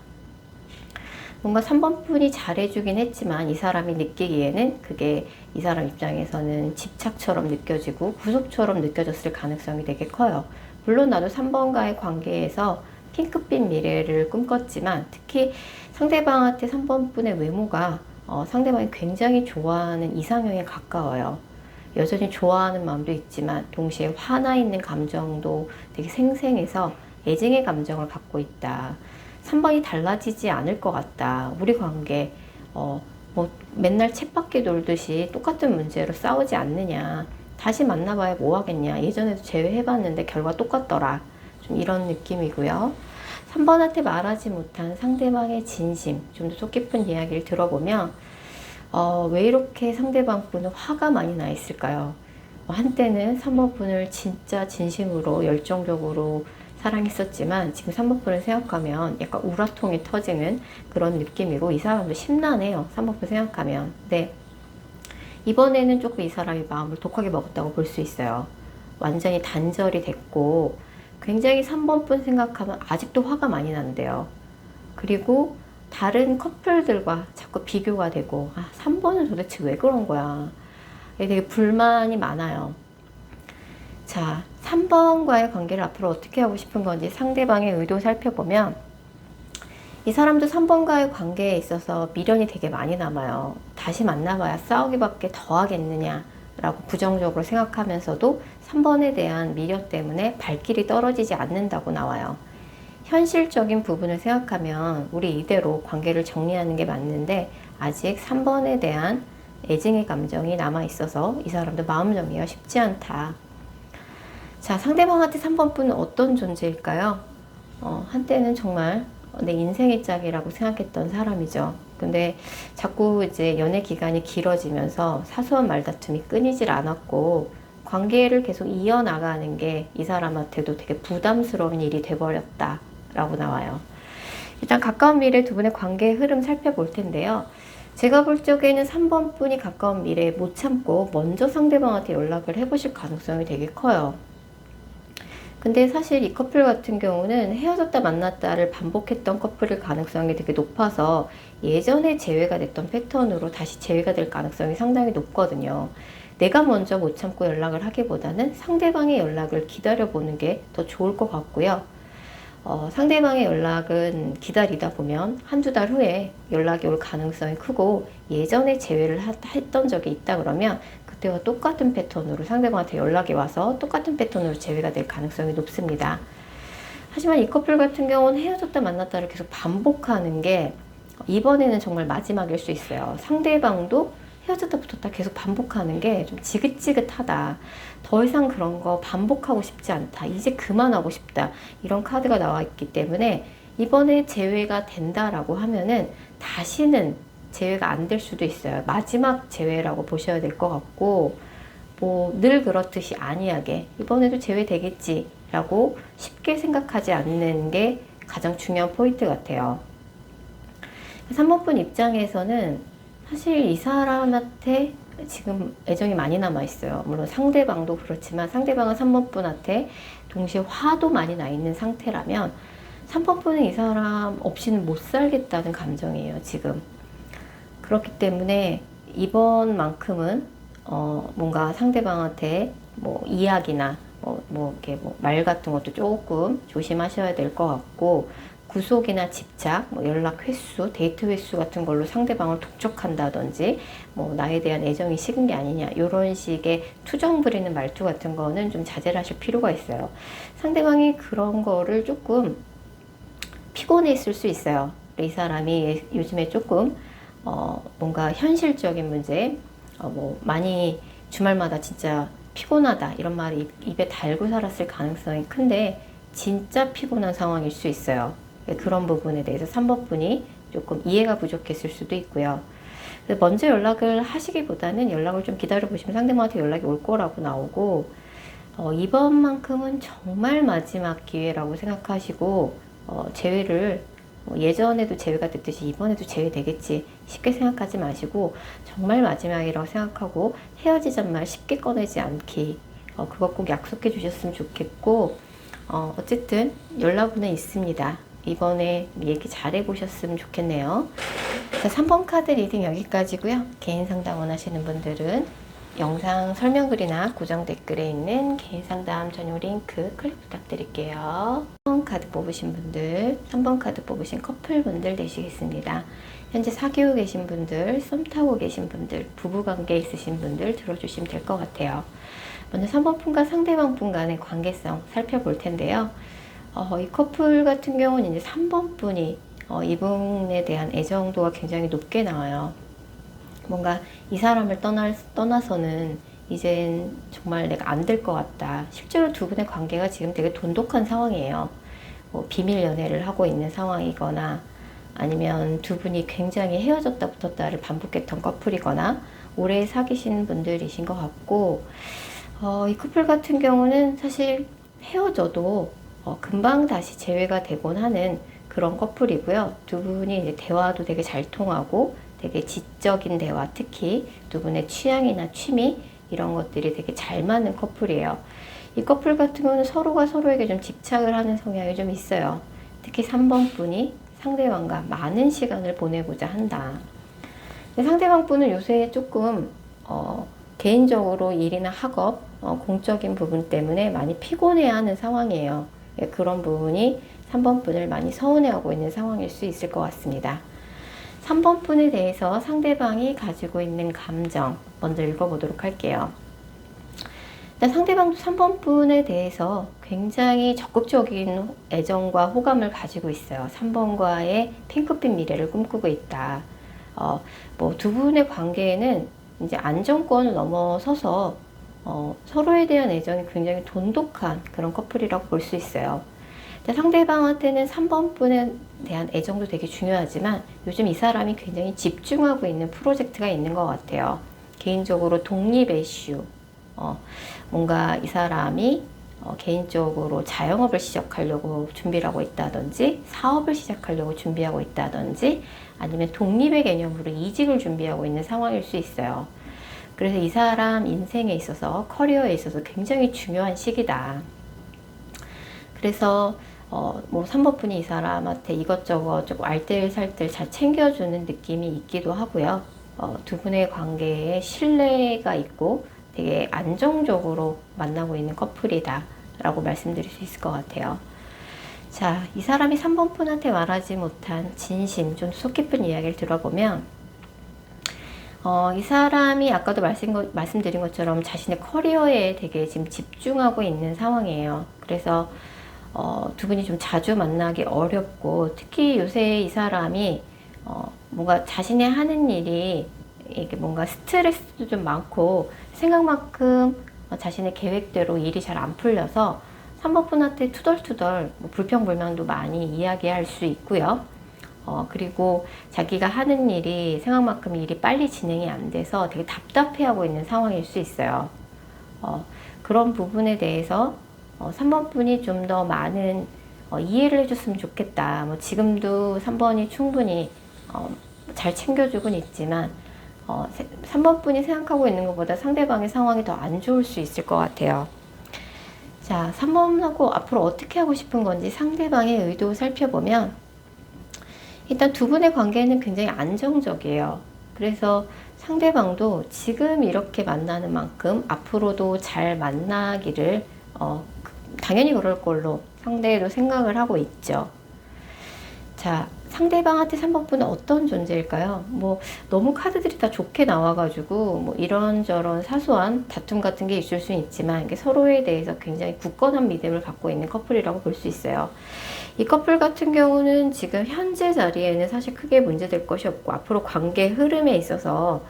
S1: 뭔가 3번 분이 잘해주긴 했지만 이 사람이 느끼기에는 그게 이 사람 입장에서는 집착처럼 느껴지고 구속처럼 느껴졌을 가능성이 되게 커요. 물론 나도 3번과의 관계에서 핑크빛 미래를 꿈꿨지만 특히 상대방한테 3번 분의 외모가 상대방이 굉장히 좋아하는 이상형에 가까워요. 여전히 좋아하는 마음도 있지만 동시에 화나 있는 감정도 되게 생생해서 애증의 감정을 갖고 있다. 3번이 달라지지 않을 것 같다. 우리 관계 뭐 맨날 쳇바퀴 돌듯이 똑같은 문제로 싸우지 않느냐. 다시 만나봐야 뭐 하겠냐. 예전에도 제외해봤는데 결과 똑같더라. 좀 이런 느낌이고요. 3번한테 말하지 못한 상대방의 진심, 좀 더 속 깊은 이야기를 들어보면 왜 이렇게 상대방 분은 화가 많이 나 있을까요? 한때는 3번 분을 진짜 진심으로 열정적으로 사랑했었지만 지금 3번 분을 생각하면 약간 우라통이 터지는 그런 느낌이고 이 사람도 심란해요. 3번 분 생각하면. 네. 이번에는 조금 이 사람이 마음을 독하게 먹었다고 볼 수 있어요. 완전히 단절이 됐고 굉장히 3번 분 생각하면 아직도 화가 많이 난대요. 그리고 다른 커플들과 자꾸 비교가 되고 3번은 도대체 왜 그런 거야. 되게 불만이 많아요. 자, 3번과의 관계를 앞으로 어떻게 하고 싶은 건지 상대방의 의도 살펴보면 이 사람도 3번과의 관계에 있어서 미련이 되게 많이 남아요. 다시 만나봐야 싸우기밖에 더 하겠느냐 라고 부정적으로 생각하면서도 3번에 대한 미련 때문에 발길이 떨어지지 않는다고 나와요. 현실적인 부분을 생각하면 우리 이대로 관계를 정리하는 게 맞는데 아직 3번에 대한 애증의 감정이 남아있어서 이 사람도 마음 정리가 쉽지 않다. 자, 상대방한테 3번 분은 어떤 존재일까요? 한때는 정말 내 인생의 짝이라고 생각했던 사람이죠. 근데 자꾸 이제 연애 기간이 길어지면서 사소한 말다툼이 끊이질 않았고 관계를 계속 이어나가는 게 이 사람한테도 되게 부담스러운 일이 돼버렸다 라고 나와요. 일단 가까운 미래 두 분의 관계의 흐름 살펴볼 텐데요. 제가 볼 적에는 3번 분이 가까운 미래에 못 참고 먼저 상대방한테 연락을 해보실 가능성이 되게 커요. 근데 사실 이 커플 같은 경우는 헤어졌다 만났다를 반복했던 커플일 가능성이 되게 높아서 예전에 재회가 됐던 패턴으로 다시 재회가 될 가능성이 상당히 높거든요. 내가 먼저 못 참고 연락을 하기보다는 상대방의 연락을 기다려보는 게 더 좋을 것 같고요. 상대방의 연락은 기다리다 보면 한두 달 후에 연락이 올 가능성이 크고 예전에 재회를 했던 적이 있다 그러면 그때와 똑같은 패턴으로 상대방한테 연락이 와서 똑같은 패턴으로 재회가 될 가능성이 높습니다. 하지만 이 커플 같은 경우는 헤어졌다 만났다를 계속 반복하는 게 이번에는 정말 마지막일 수 있어요. 상대방도 헤어졌다 붙었다 계속 반복하는 게 좀 지긋지긋하다. 더 이상 그런 거 반복하고 싶지 않다. 이제 그만하고 싶다. 이런 카드가 나와 있기 때문에 이번에 재회가 된다라고 하면은 다시는 재회가 안 될 수도 있어요. 마지막 재회라고 보셔야 될 것 같고 뭐 늘 그렇듯이 안이하게 이번에도 재회 되겠지 라고 쉽게 생각하지 않는 게 가장 중요한 포인트 같아요. 3번 분 입장에서는 사실 이 사람한테 지금 애정이 많이 남아 있어요. 물론 상대방도 그렇지만 상대방은 3번 분한테 동시에 화도 많이 나 있는 상태라면 3번 분은 이 사람 없이는 못 살겠다는 감정이에요, 지금. 그렇기 때문에 이번만큼은 뭔가 상대방한테 뭐 이야기나 이렇게 말 같은 것도 조금 조심하셔야 될 것 같고 구속이나 집착, 연락 횟수, 데이트 횟수 같은 걸로 상대방을 독촉한다든지 나에 대한 애정이 식은 게 아니냐 이런 식의 투정 부리는 말투 같은 거는 좀 자제를 하실 필요가 있어요. 상대방이 그런 거를 조금 피곤해 있을 수 있어요. 이 사람이 요즘에 조금 뭔가 현실적인 문제, 많이 주말마다 진짜 피곤하다 이런 말을 입에 달고 살았을 가능성이 큰데 진짜 피곤한 상황일 수 있어요. 그런 부분에 대해서 3번 분이 조금 이해가 부족했을 수도 있고요. 먼저 연락을 하시기보다는 연락을 좀 기다려 보시면 상대방한테 연락이 올 거라고 나오고 이번만큼은 정말 마지막 기회라고 생각하시고 재회를 예전에도 재회가 됐듯이 이번에도 재회 되겠지 쉽게 생각하지 마시고 정말 마지막이라고 생각하고 헤어지자는 말 쉽게 꺼내지 않기 그거 꼭 약속해 주셨으면 좋겠고 어쨌든 연락은 있습니다. 이번에 얘기 잘 해보셨으면 좋겠네요. 자, 3번 카드 리딩 여기까지고요. 개인 상담 원하시는 분들은 영상 설명글이나 고정 댓글에 있는 개인 상담 전용 링크 클릭 부탁드릴게요. 3번 카드 뽑으신 분들, 3번 카드 뽑으신 커플분들 되시겠습니다. 현재 사귀고 계신 분들, 썸 타고 계신 분들, 부부관계 있으신 분들 들어주시면 될 것 같아요. 먼저 3번 분과 상대방 분 간의 관계성 살펴볼 텐데요. 이 커플 같은 경우는 이제 3번 분이 이분에 대한 애정도가 굉장히 높게 나와요. 뭔가 이 사람을 떠나서는 이젠 정말 내가 안 될 것 같다. 실제로 두 분의 관계가 지금 되게 돈독한 상황이에요. 뭐 비밀 연애를 하고 있는 상황이거나 아니면 두 분이 굉장히 헤어졌다 붙었다를 반복했던 커플이거나 오래 사귀신 분들이신 것 같고, 이 커플 같은 경우는 사실 헤어져도 금방 다시 재회가 되곤 하는 그런 커플이고요. 두 분이 이제 대화도 되게 잘 통하고 되게 지적인 대화, 특히 두 분의 취향이나 취미 이런 것들이 되게 잘 맞는 커플이에요. 이 커플 같은 경우는 서로가 서로에게 좀 집착을 하는 성향이 좀 있어요. 특히 3번 분이 상대방과 많은 시간을 보내고자 한다. 근데 상대방 분은 요새 조금 개인적으로 일이나 학업, 공적인 부분 때문에 많이 피곤해하는 상황이에요. 그런 부분이 3번 분을 많이 서운해하고 있는 상황일 수 있을 것 같습니다. 3번 분에 대해서 상대방이 가지고 있는 감정 먼저 읽어보도록 할게요. 일단 상대방도 3번 분에 대해서 굉장히 적극적인 애정과 호감을 가지고 있어요. 3번과의 핑크빛 미래를 꿈꾸고 있다. 뭐 두 분의 관계에는 이제 안정권을 넘어서서 서로에 대한 애정이 굉장히 돈독한 그런 커플이라고 볼 수 있어요. 상대방한테는 3번 분에 대한 애정도 되게 중요하지만 요즘 이 사람이 굉장히 집중하고 있는 프로젝트가 있는 것 같아요. 개인적으로 독립 이슈, 뭔가 이 사람이 개인적으로 자영업을 시작하려고 준비를 하고 있다든지 사업을 시작하려고 준비하고 있다든지 아니면 독립의 개념으로 이직을 준비하고 있는 상황일 수 있어요. 그래서 이 사람 인생에 있어서 커리어에 있어서 굉장히 중요한 시기다. 그래서 뭐 3번 분이 이 사람한테 이것저것 조금 알뜰살뜰 잘 챙겨주는 느낌이 있기도 하고요. 두 분의 관계에 신뢰가 있고 되게 안정적으로 만나고 있는 커플이다 라고 말씀드릴 수 있을 것 같아요. 자, 이 사람이 3번 분한테 말하지 못한 진심, 좀 속 깊은 이야기를 들어보면 이 사람이 아까도 말씀드린 것처럼 자신의 커리어에 되게 지금 집중하고 있는 상황이에요. 그래서 두 분이 좀 자주 만나기 어렵고, 특히 요새 이 사람이 뭔가 자신의 하는 일이 이게 뭔가 스트레스도 좀 많고 생각만큼 자신의 계획대로 일이 잘 안 풀려서 3번 분한테 투덜투덜 뭐 불평불만도 많이 이야기할 수 있고요. 그리고 자기가 하는 일이 생각만큼 일이 빨리 진행이 안 돼서 되게 답답해하고 있는 상황일 수 있어요. 그런 부분에 대해서 3번 분이 좀 더 많은 이해를 해줬으면 좋겠다. 뭐 지금도 3번이 충분히 잘 챙겨주곤 있지만 3번 분이 생각하고 있는 것보다 상대방의 상황이 더 안 좋을 수 있을 것 같아요. 자, 3번하고 앞으로 어떻게 하고 싶은 건지 상대방의 의도 살펴보면 일단 두 분의 관계는 굉장히 안정적이에요. 그래서 상대방도 지금 이렇게 만나는 만큼 앞으로도 잘 만나기를 당연히 그럴 걸로 상대도 생각을 하고 있죠. 자, 상대방한테 3번 분은 어떤 존재일까요? 뭐 너무 카드들이 다 좋게 나와가지고 뭐 이런저런 사소한 다툼 같은 게 있을 수는 있지만 이게 서로에 대해서 굉장히 굳건한 믿음을 갖고 있는 커플이라고 볼 수 있어요. 이 커플 같은 경우는 지금 현재 자리에는 사실 크게 문제될 것이 없고 앞으로 관계 흐름에 있어서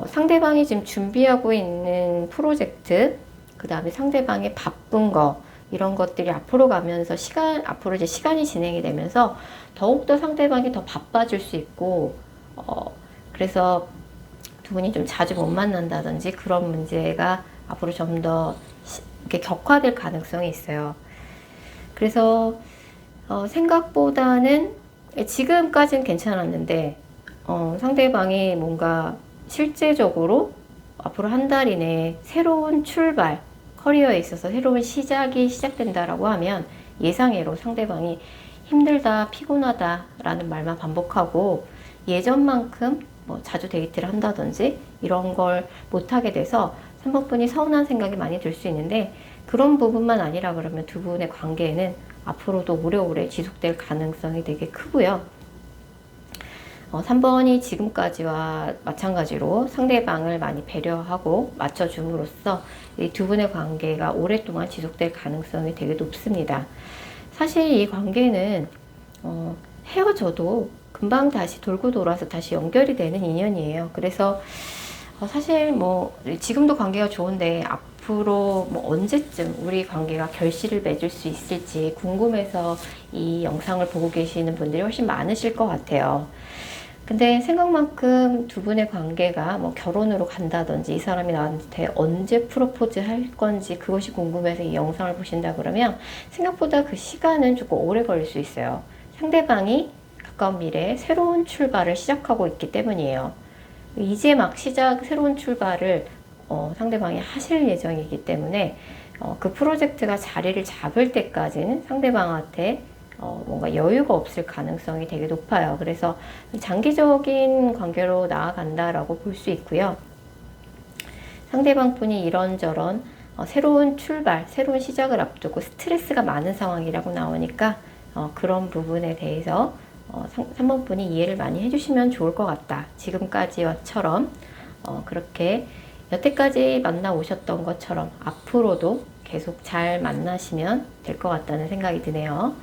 S1: 상대방이 지금 준비하고 있는 프로젝트, 그 다음에 상대방의 바쁜 거 이런 것들이 앞으로 가면서 앞으로 이제 시간이 진행이 되면서 더욱더 상대방이 더 바빠질 수 있고, 그래서 두 분이 좀 자주 못 만난다든지 그런 문제가 앞으로 좀 더 이렇게 격화될 가능성이 있어요. 그래서 생각보다는 지금까지는 괜찮았는데 상대방이 뭔가 실제적으로 앞으로 한 달 이내에 새로운 출발, 커리어에 있어서 새로운 시작이 시작된다라고 하면 예상외로 상대방이 힘들다, 피곤하다 라는 말만 반복하고 예전만큼 뭐 자주 데이트를 한다든지 이런 걸 못하게 돼서 3번 분이 서운한 생각이 많이 들 수 있는데, 그런 부분만 아니라 그러면 두 분의 관계는 앞으로도 오래오래 지속될 가능성이 되게 크고요. 3번이 지금까지와 마찬가지로 상대방을 많이 배려하고 맞춰줌으로써 이 두 분의 관계가 오랫동안 지속될 가능성이 되게 높습니다. 사실 이 관계는 헤어져도 금방 다시 돌고 돌아서 다시 연결이 되는 인연이에요. 그래서 사실 뭐 지금도 관계가 좋은데 앞으로 뭐 언제쯤 우리 관계가 결실을 맺을 수 있을지 궁금해서 이 영상을 보고 계시는 분들이 훨씬 많으실 것 같아요. 근데 생각만큼 두 분의 관계가 뭐 결혼으로 간다든지 이 사람이 나한테 언제 프로포즈 할 건지 그것이 궁금해서 이 영상을 보신다 그러면 생각보다 그 시간은 조금 오래 걸릴 수 있어요. 상대방이 가까운 미래에 새로운 출발을 시작하고 있기 때문이에요. 이제 막 새로운 출발을 상대방이 하실 예정이기 때문에 그 프로젝트가 자리를 잡을 때까지는 상대방한테 뭔가 여유가 없을 가능성이 되게 높아요. 그래서 장기적인 관계로 나아간다라고 볼 수 있고요. 상대방 분이 이런저런 새로운 출발, 새로운 시작을 앞두고 스트레스가 많은 상황이라고 나오니까 그런 부분에 대해서 3번 분이 이해를 많이 해주시면 좋을 것 같다. 지금까지처럼 그렇게 여태까지 만나오셨던 것처럼 앞으로도 계속 잘 만나시면 될 것 같다는 생각이 드네요.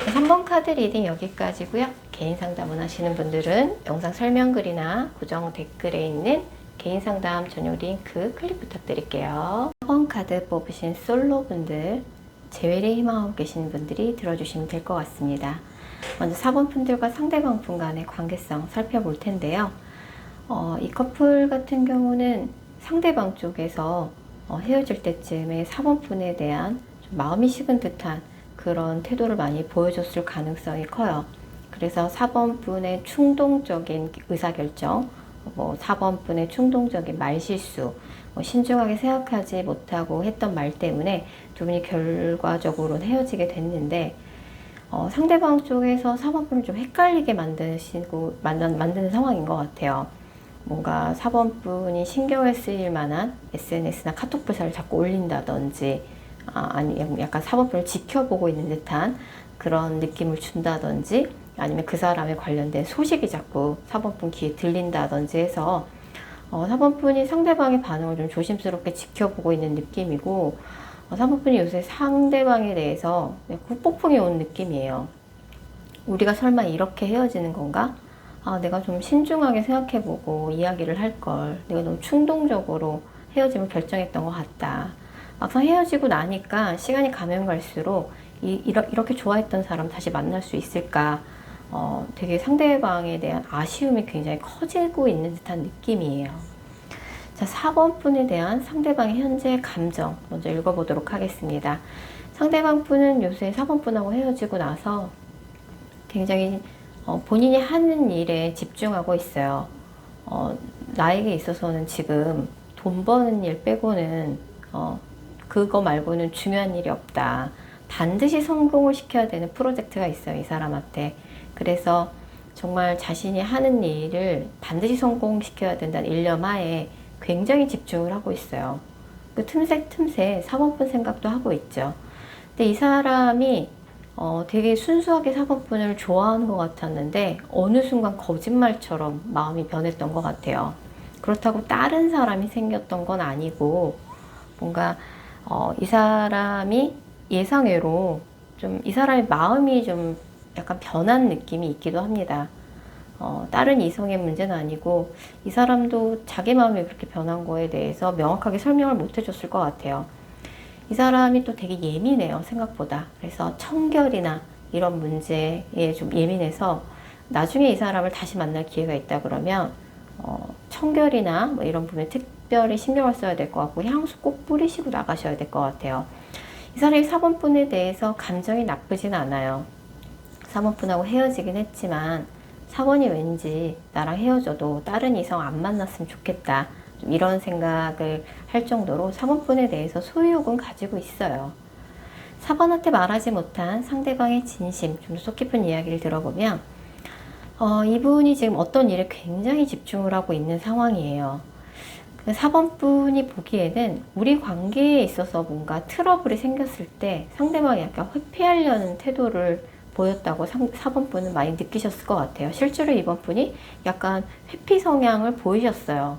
S1: 3번 카드 리딩 여기까지고요. 개인 상담 원하시는 분들은 영상 설명글이나 고정 댓글에 있는 개인 상담 전용 링크 클릭 부탁드릴게요. 4번 카드 뽑으신 솔로 분들, 재회를 희망하고 계시는 분들이 들어주시면 될 것 같습니다. 먼저 4번 분들과 상대방 분 간의 관계성 살펴볼 텐데요. 이 커플 같은 경우는 상대방 쪽에서 헤어질 때쯤에 4번 분에 대한 좀 마음이 식은 듯한 그런 태도를 많이 보여줬을 가능성이 커요. 그래서 4번 분의 충동적인 의사결정, 4번 분의 충동적인 말실수, 신중하게 생각하지 못하고 했던 말 때문에 두 분이 결과적으로는 헤어지게 됐는데, 상대방 쪽에서 4번 분을 좀 헷갈리게 만드는 상황인 것 같아요. 뭔가 4번 분이 신경을 쓰일 만한 SNS나 카톡 프사를 자꾸 올린다든지, 아니 약간 4번 분을 지켜보고 있는 듯한 그런 느낌을 준다든지, 아니면 그 사람에 관련된 소식이 자꾸 4번 분 귀에 들린다든지 해서 4번 분이 상대방의 반응을 좀 조심스럽게 지켜보고 있는 느낌이고, 3번 분이 요새 상대방에 대해서 후폭풍이 온 느낌이에요. 우리가 설마 이렇게 헤어지는 건가? 내가 좀 신중하게 생각해보고 이야기를 할 걸. 내가 너무 충동적으로 헤어짐을 결정했던 것 같다. 막상 헤어지고 나니까 시간이 가면 갈수록 이렇게 좋아했던 사람 다시 만날 수 있을까? 되게 상대방에 대한 아쉬움이 굉장히 커지고 있는 듯한 느낌이에요. 자, 4번 분에 대한 상대방의 현재 감정 먼저 읽어보도록 하겠습니다. 상대방 분은 요새 4번 분하고 헤어지고 나서 굉장히 본인이 하는 일에 집중하고 있어요. 나에게 있어서는 지금 돈 버는 일 빼고는 그거 말고는 중요한 일이 없다. 반드시 성공을 시켜야 되는 프로젝트가 있어요, 이 사람한테. 그래서 정말 자신이 하는 일을 반드시 성공시켜야 된다는 일념하에 굉장히 집중을 하고 있어요. 그 틈새 4번 분 생각도 하고 있죠. 근데 이 사람이 되게 순수하게 4번 분을 좋아하는 것 같았는데 어느 순간 거짓말처럼 마음이 변했던 것 같아요. 그렇다고 다른 사람이 생겼던 건 아니고, 뭔가 이 사람이 예상외로 좀 이 사람의 마음이 좀 약간 변한 느낌이 있기도 합니다. 다른 이성의 문제는 아니고 이 사람도 자기 마음이 그렇게 변한 거에 대해서 명확하게 설명을 못 해줬을 것 같아요. 이 사람이 또 되게 예민해요, 생각보다. 그래서 청결이나 이런 문제에 좀 예민해서 나중에 이 사람을 다시 만날 기회가 있다 그러면 청결이나 뭐 이런 부분에 특별히 신경을 써야 될 것 같고, 향수 꼭 뿌리시고 나가셔야 될 것 같아요. 이 사람이 4번 분에 대해서 감정이 나쁘진 않아요. 4번 분하고 헤어지긴 했지만 4번이 왠지 나랑 헤어져도 다른 이성 안 만났으면 좋겠다, 좀 이런 생각을 할 정도로 4번 분에 대해서 소유욕은 가지고 있어요. 4번한테 말하지 못한 상대방의 진심, 좀 속 깊은 이야기를 들어보면 이분이 지금 어떤 일에 굉장히 집중을 하고 있는 상황이에요. 4번 분이 보기에는 우리 관계에 있어서 뭔가 트러블이 생겼을 때 상대방이 약간 회피하려는 태도를 보였다고 4번 분은 많이 느끼셨을 것 같아요. 실제로 이번 분이 약간 회피 성향을 보이셨어요.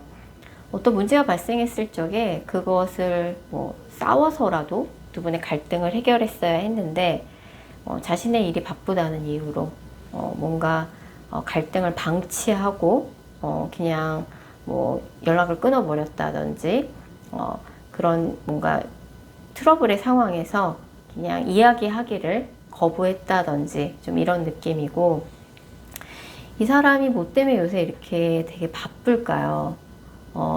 S1: 어떤 문제가 발생했을 적에 그것을 뭐 싸워서라도 두 분의 갈등을 해결했어야 했는데 자신의 일이 바쁘다는 이유로 뭔가 갈등을 방치하고 그냥 뭐 연락을 끊어버렸다든지 그런 뭔가 트러블의 상황에서 그냥 이야기하기를 거부했다든지 좀 이런 느낌이고, 이 사람이 뭐 때문에 요새 이렇게 되게 바쁠까요?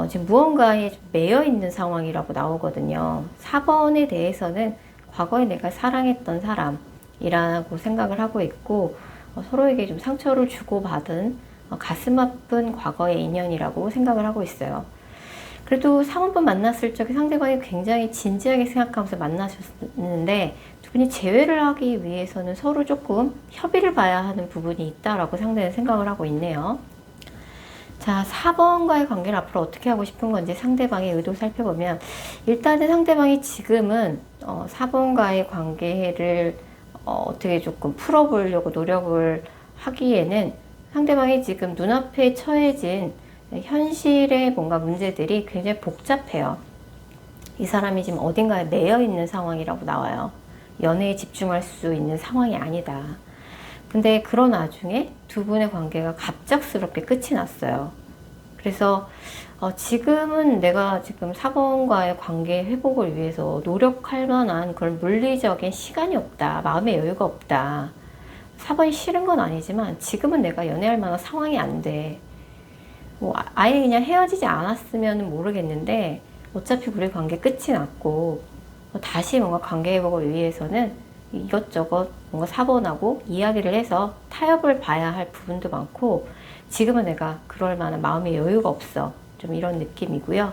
S1: 지금 무언가에 매여 있는 상황이라고 나오거든요. 4번에 대해서는 과거에 내가 사랑했던 사람이라고 생각을 하고 있고, 서로에게 좀 상처를 주고받은 가슴 아픈 과거의 인연이라고 생각을 하고 있어요. 그래도 3번분 만났을 적에 상대방이 굉장히 진지하게 생각하면서 만나셨는데 두 분이 재회를 하기 위해서는 서로 조금 협의를 봐야 하는 부분이 있다라고 상대는 생각을 하고 있네요. 자, 4번과의 관계를 앞으로 어떻게 하고 싶은 건지 상대방의 의도 살펴보면, 일단은 상대방이 지금은 4번과의 관계를 어떻게 조금 풀어보려고 노력을 하기에는 상대방이 지금 눈앞에 처해진 현실의 뭔가 문제들이 굉장히 복잡해요. 이 사람이 지금 어딘가에 매여 있는 상황이라고 나와요. 연애에 집중할 수 있는 상황이 아니다. 근데 그런 와중에 두 분의 관계가 갑작스럽게 끝이 났어요. 그래서 지금은 내가 지금 4번과의 관계 회복을 위해서 노력할 만한 그런 물리적인 시간이 없다. 마음의 여유가 없다. 4번이 싫은 건 아니지만 지금은 내가 연애할 만한 상황이 안 돼. 뭐 아예 그냥 헤어지지 않았으면 모르겠는데 어차피 우리 관계 끝이 났고 다시 뭔가 관계 회복을 위해서는 이것저것 뭔가 4번하고 이야기를 해서 타협을 봐야 할 부분도 많고, 지금은 내가 그럴 만한 마음의 여유가 없어. 좀 이런 느낌이고요.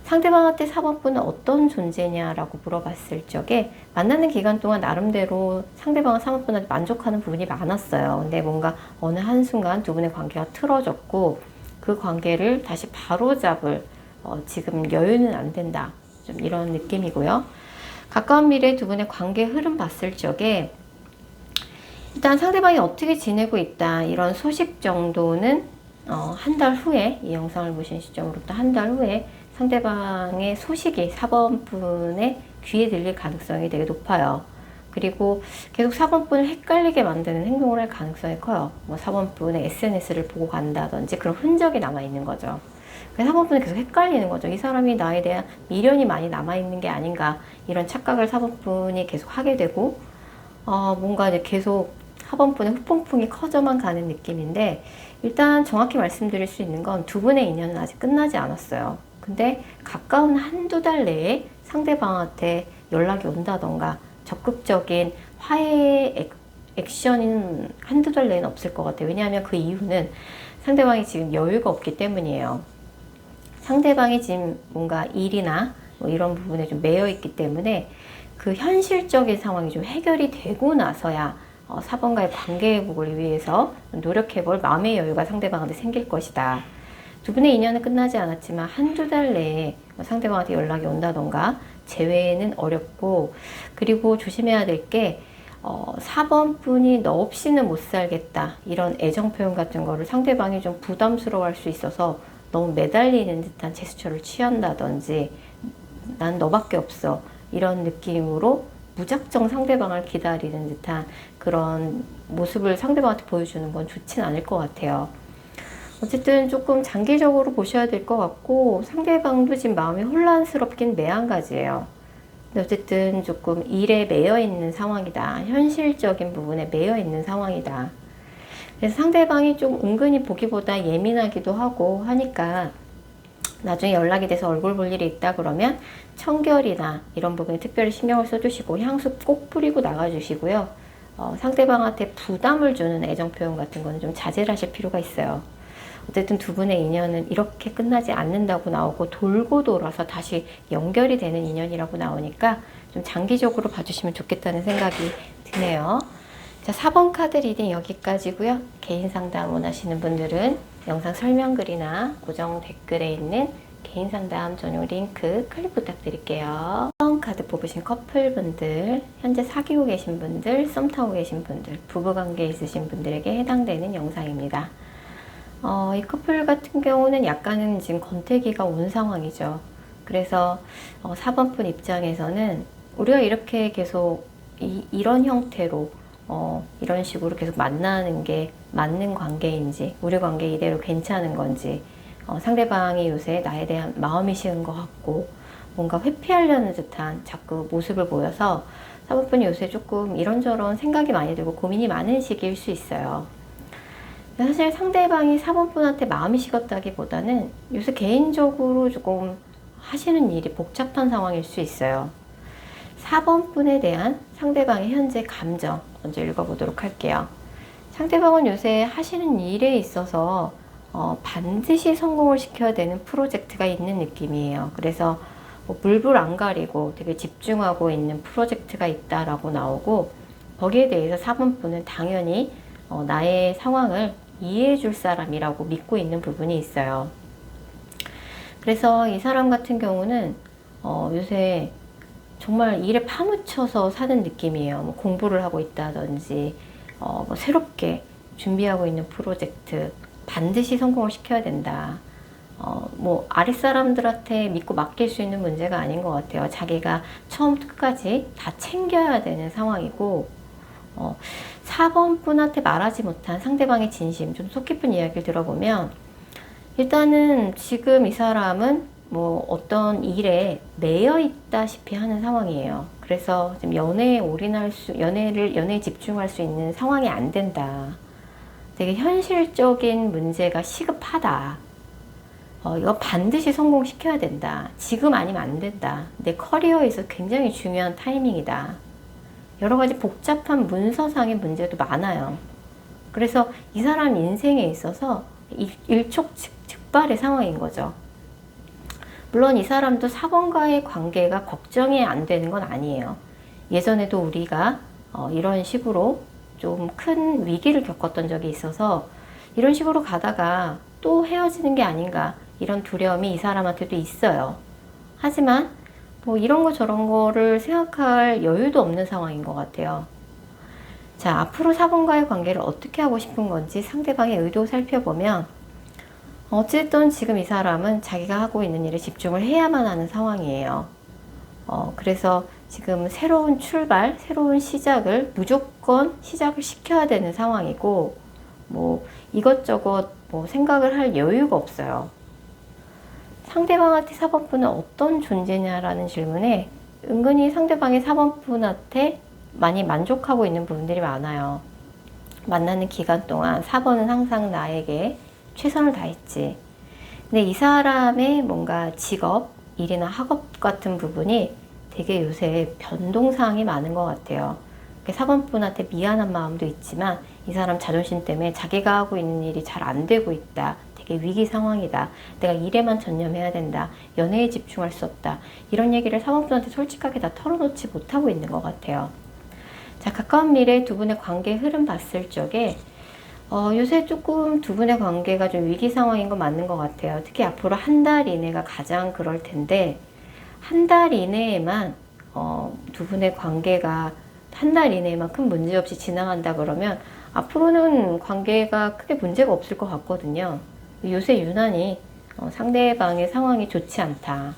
S1: 상대방한테 4번분은 어떤 존재냐라고 물어봤을 적에 만나는 기간 동안 나름대로 상대방은 4번분한테 만족하는 부분이 많았어요. 근데 뭔가 어느 한순간 두 분의 관계가 틀어졌고 그 관계를 다시 바로잡을 지금 여유는 안 된다. 좀 이런 느낌이고요. 가까운 미래 두 분의 관계 흐름 봤을 적에 일단 상대방이 어떻게 지내고 있다 이런 소식 정도는 한 달 후에, 이 영상을 보신 시점으로부터 한 달 후에 상대방의 소식이 4번 분의 귀에 들릴 가능성이 되게 높아요. 그리고 계속 4번 분을 헷갈리게 만드는 행동을 할 가능성이 커요. 뭐 4번 분의 SNS를 보고 간다든지 그런 흔적이 남아있는 거죠. 그래서 4번 분은 계속 헷갈리는 거죠. 이 사람이 나에 대한 미련이 많이 남아있는 게 아닌가, 이런 착각을 4번 분이 계속 하게 되고 뭔가 이제 계속 4번 분의 후폭풍이 커져만 가는 느낌인데, 일단 정확히 말씀드릴 수 있는 건 두 분의 인연은 아직 끝나지 않았어요. 근데 가까운 한두 달 내에 상대방한테 연락이 온다던가 적극적인 화해 액션은 한두 달 내에는 없을 것 같아요. 왜냐하면 그 이유는 상대방이 지금 여유가 없기 때문이에요. 상대방이 지금 뭔가 일이나 뭐 이런 부분에 좀 매여 있기 때문에 그 현실적인 상황이 좀 해결이 되고 나서야 4번과의 관계 회복을 위해서 노력해볼 마음의 여유가 상대방한테 생길 것이다. 두 분의 인연은 끝나지 않았지만 한두 달 내에 상대방한테 연락이 온다던가 재회는 어렵고, 그리고 조심해야 될 게 4번 분이 너 없이는 못 살겠다 이런 애정 표현 같은 거를 상대방이 좀 부담스러워 할 수 있어서 너무 매달리는 듯한 제스처를 취한다든지 난 너밖에 없어 이런 느낌으로 무작정 상대방을 기다리는 듯한 그런 모습을 상대방한테 보여주는 건 좋진 않을 것 같아요. 어쨌든 조금 장기적으로 보셔야 될 것 같고, 상대방도 지금 마음이 혼란스럽긴 매한가지예요. 근데 어쨌든 조금 일에 매여 있는 상황이다. 현실적인 부분에 매여 있는 상황이다. 그래서 상대방이 좀 은근히 보기보다 예민하기도 하고 하니까 나중에 연락이 돼서 얼굴 볼 일이 있다 그러면 청결이나 이런 부분에 특별히 신경을 써주시고 향수 꼭 뿌리고 나가주시고요. 상대방한테 부담을 주는 애정 표현 같은 거는 좀 자제를 하실 필요가 있어요. 어쨌든 두 분의 인연은 이렇게 끝나지 않는다고 나오고 돌고 돌아서 다시 연결이 되는 인연이라고 나오니까 좀 장기적으로 봐주시면 좋겠다는 생각이 드네요. 자, 4번 카드 리딩 여기까지고요. 개인 상담 원하시는 분들은 영상 설명글이나 고정 댓글에 있는 개인 상담 전용 링크 클릭 부탁드릴게요. 처음 카드 뽑으신 커플분들, 현재 사귀고 계신 분들, 썸 타고 계신 분들, 부부관계 있으신 분들에게 해당되는 영상입니다. 이 커플 같은 경우는 약간은 지금 권태기가 온 상황이죠. 그래서 4번 분 입장에서는 우리가 이렇게 계속 이런 형태로 이런 식으로 계속 만나는 게 맞는 관계인지, 우리 관계 이대로 괜찮은 건지, 상대방이 요새 나에 대한 마음이 식은 것 같고 뭔가 회피하려는 듯한 자꾸 모습을 보여서 4번 분이 요새 조금 이런저런 생각이 많이 들고 고민이 많은 시기일 수 있어요. 사실 상대방이 4번 분한테 마음이 식었다기보다는 요새 개인적으로 조금 하시는 일이 복잡한 상황일 수 있어요. 4번 분에 대한 상대방의 현재 감정 먼저 읽어보도록 할게요. 상대방은 요새 하시는 일에 있어서 반드시 성공을 시켜야 되는 프로젝트가 있는 느낌이에요. 그래서 뭐 물불 안 가리고 되게 집중하고 있는 프로젝트가 있다라고 나오고, 거기에 대해서 4번 분은 당연히 나의 상황을 이해해 줄 사람이라고 믿고 있는 부분이 있어요. 그래서 이 사람 같은 경우는 요새 정말 일에 파묻혀서 사는 느낌이에요. 뭐 공부를 하고 있다든지 뭐 새롭게 준비하고 있는 프로젝트 반드시 성공을 시켜야 된다. 뭐 아랫사람들한테 믿고 맡길 수 있는 문제가 아닌 것 같아요. 자기가 처음부터 끝까지 다 챙겨야 되는 상황이고, 4번 분한테 말하지 못한 상대방의 진심, 좀 속 깊은 이야기를 들어보면 일단은 지금 이 사람은 뭐 어떤 일에 매여 있다시피 하는 상황이에요. 그래서 지금 연애에 집중할 수 있는 상황이 안 된다. 되게 현실적인 문제가 시급하다. 이거 반드시 성공시켜야 된다. 지금 아니면 안 된다. 내 커리어에서 굉장히 중요한 타이밍이다. 여러 가지 복잡한 문서상의 문제도 많아요. 그래서 이 사람 인생에 있어서 일촉즉발의 상황인 거죠. 물론 이 사람도 4번과의 관계가 걱정이 안 되는 건 아니에요. 예전에도 우리가 이런 식으로 좀 큰 위기를 겪었던 적이 있어서 이런 식으로 가다가 또 헤어지는 게 아닌가, 이런 두려움이 이 사람한테도 있어요. 하지만 뭐 이런 거 저런 거를 생각할 여유도 없는 상황인 것 같아요. 자, 앞으로 4번과의 관계를 어떻게 하고 싶은 건지 상대방의 의도 살펴보면, 어쨌든 지금 이 사람은 자기가 하고 있는 일에 집중을 해야만 하는 상황이에요. 그래서 지금 새로운 출발, 새로운 시작을 무조건 시작을 시켜야 되는 상황이고, 뭐 이것저것 뭐 생각을 할 여유가 없어요. 상대방한테 4번 분은 어떤 존재냐라는 질문에 은근히 상대방의 4번 분한테 많이 만족하고 있는 부분들이 많아요. 만나는 기간 동안 4번은 항상 나에게 최선을 다했지. 근데 이 사람의 뭔가 직업, 일이나 학업 같은 부분이 되게 요새 변동사항이 많은 것 같아요. 4번 분한테 미안한 마음도 있지만 이 사람 자존심 때문에 자기가 하고 있는 일이 잘 안 되고 있다. 되게 위기 상황이다. 내가 일에만 전념해야 된다. 연애에 집중할 수 없다. 이런 얘기를 4번 분한테 솔직하게 다 털어놓지 못하고 있는 것 같아요. 자, 가까운 미래 두 분의 관계 흐름 봤을 적에 요새 조금 두 분의 관계가 좀 위기 상황인 건 맞는 것 같아요. 특히 앞으로 한 달 이내가 가장 그럴 텐데, 한 달 이내에만 두 분의 관계가 한 달 이내에만 큰 문제 없이 지나간다 그러면 앞으로는 관계가 크게 문제가 없을 것 같거든요. 요새 유난히 상대방의 상황이 좋지 않다.